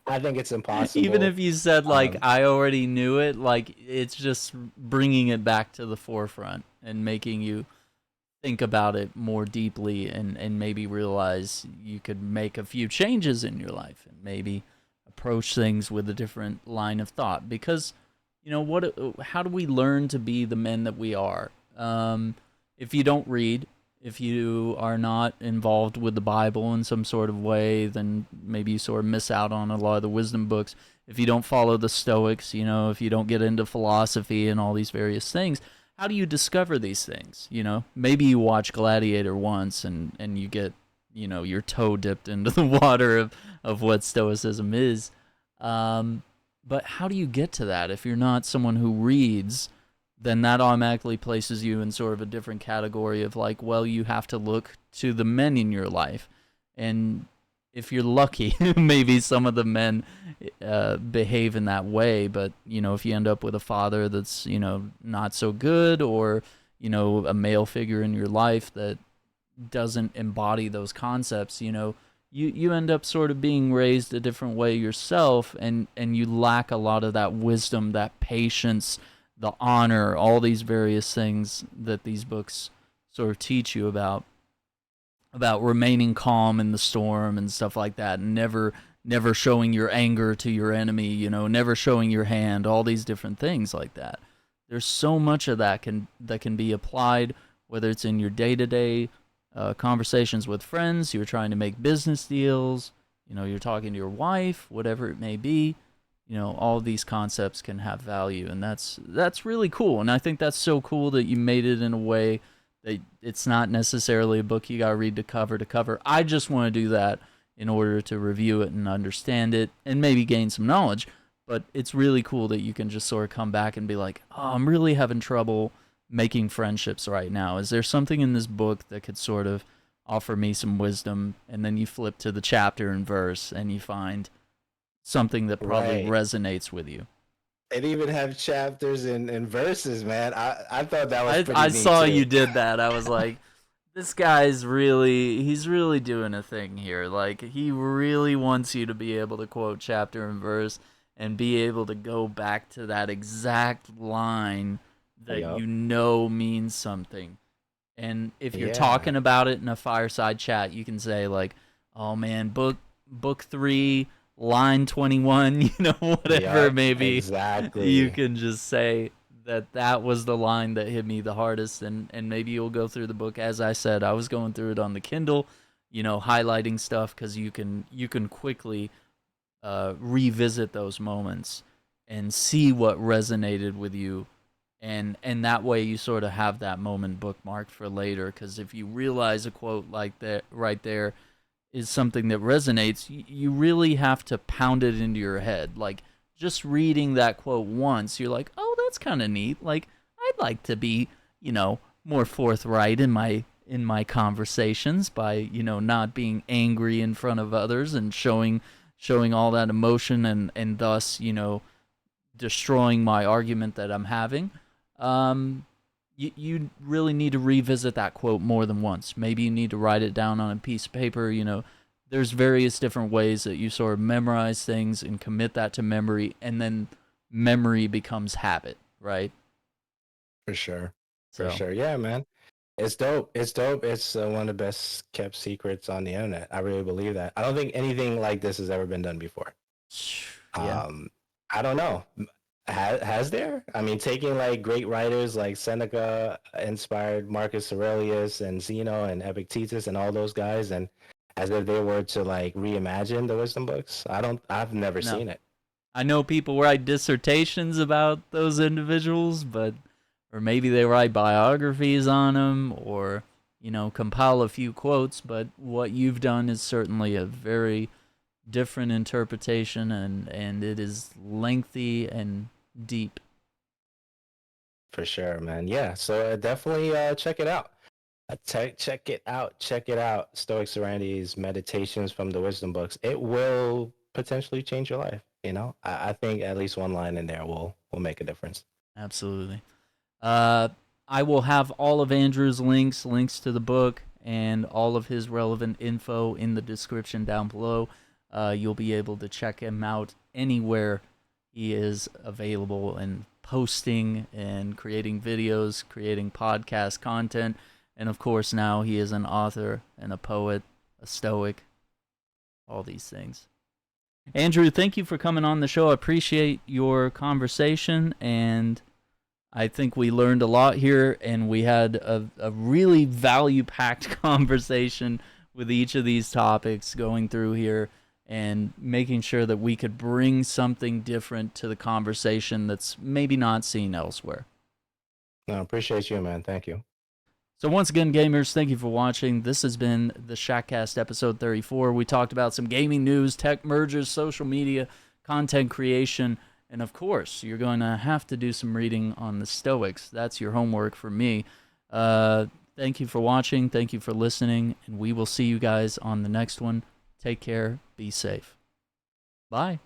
I think it's Even impossible. if you said like Um, I already knew it, like it's just bringing it back to the forefront and making you think about it more deeply and maybe realize you could make a few changes in your life and maybe approach things with a different line of thought because what how do we learn to be the men that we are if you don't read, if you are not involved with the Bible in some sort of way, then maybe you sort of miss out on a lot of the wisdom books. If you don't follow the Stoics, if you don't get into philosophy and all these various things, how do you discover these things? Maybe you watch Gladiator once and you get, your toe dipped into the water of what Stoicism is. But how do you get to that if you're not someone who reads? Then that automatically places you in sort of a different category of like, well, you have to look to the men in your life. And if you're lucky, maybe some of the men behave in that way. But, if you end up with a father that's, not so good or, a male figure in your life that doesn't embody those concepts, you end up sort of being raised a different way yourself and you lack a lot of that wisdom, that patience, the honor, all these various things that these books sort of teach you about remaining calm in the storm and stuff like that, and never showing your anger to your enemy, never showing your hand, all these different things like that. There's so much of that can be applied, whether it's in your day-to-day conversations with friends, you're trying to make business deals, you're talking to your wife, whatever it may be. All of these concepts can have value, and that's really cool. And I think that's so cool that you made it in a way that it's not necessarily a book you got to read to cover to cover. I just want to do that in order to review it and understand it and maybe gain some knowledge. But it's really cool that you can just sort of come back and be like, oh, I'm really having trouble making friendships right now. Is there something in this book that could sort of offer me some wisdom? And then you flip to the chapter and verse and you find something that probably right. resonates with you. It even have chapters and verses, man. I thought that was I pretty neat saw you too. did that. I was like, this he's really doing a thing here. Like, he really wants you to be able to quote chapter and verse and be able to go back to that exact line that Yup. means something. And if you're Yeah. talking about it in a fireside chat, you can say like, "Oh man, book 3, line 21," whatever Yup. maybe you Exactly. can just say that was the line that hit me the hardest, and maybe you'll go through the book. As I said, I was going through it on the Kindle, highlighting stuff cuz you can quickly revisit those moments and see what resonated with you, and that way you sort of have that moment bookmarked for later, because if you realize a quote like that right there is something that resonates, you really have to pound it into your head. Like, just reading that quote once, you're like, oh, that's kind of neat. Like, I'd like to be, more forthright in my conversations by, not being angry in front of others and showing all that emotion and thus, destroying my argument that I'm having. You really need to revisit that quote more than once. Maybe you need to write it down on a piece of paper. There's various different ways that you sort of memorize things and commit that to memory, and then memory becomes habit, right? For sure. For So, sure. Yeah, man. It's dope. It's dope. It's one of the best kept secrets on the internet. I really believe that. I don't think anything like this has ever been done before. yeah. Um, I don't know. Has there? I mean, taking like great writers like Seneca inspired Marcus Aurelius and Zeno and Epictetus and all those guys, and as if they were to like reimagine the wisdom books. I've never No. seen it. I know people write dissertations about those individuals, but or maybe they write biographies on them, or compile a few quotes. But what you've done is certainly a very different interpretation, and it is lengthy and deep. For sure, man. Yeah, so definitely check it out. Check it out. Check it out. Stoic Serenities, Meditations from the Wisdom Books. It will potentially change your life. I think at least one line in there will make a difference. Absolutely. I will have all of Andrew's links to the book, and all of his relevant info in the description down below. You'll be able to check him out anywhere he is available and posting and creating videos, creating podcast content. And of course, now he is an author and a poet, a Stoic, all these things. Andrew, thank you for coming on the show. I appreciate your conversation, and I think we learned a lot here, and we had a really value-packed conversation with each of these topics going through here and making sure that we could bring something different to the conversation that's maybe not seen elsewhere. No, appreciate you, man. Thank you. So once again, gamers, thank you for watching. This has been the Shackcast episode 34. We talked about some gaming news, tech mergers, social media, content creation, and of course, you're going to have to do some reading on the Stoics. That's your homework for me. Thank you for watching. Thank you for listening, and we will see you guys on the next one. Take care. Be safe. Bye.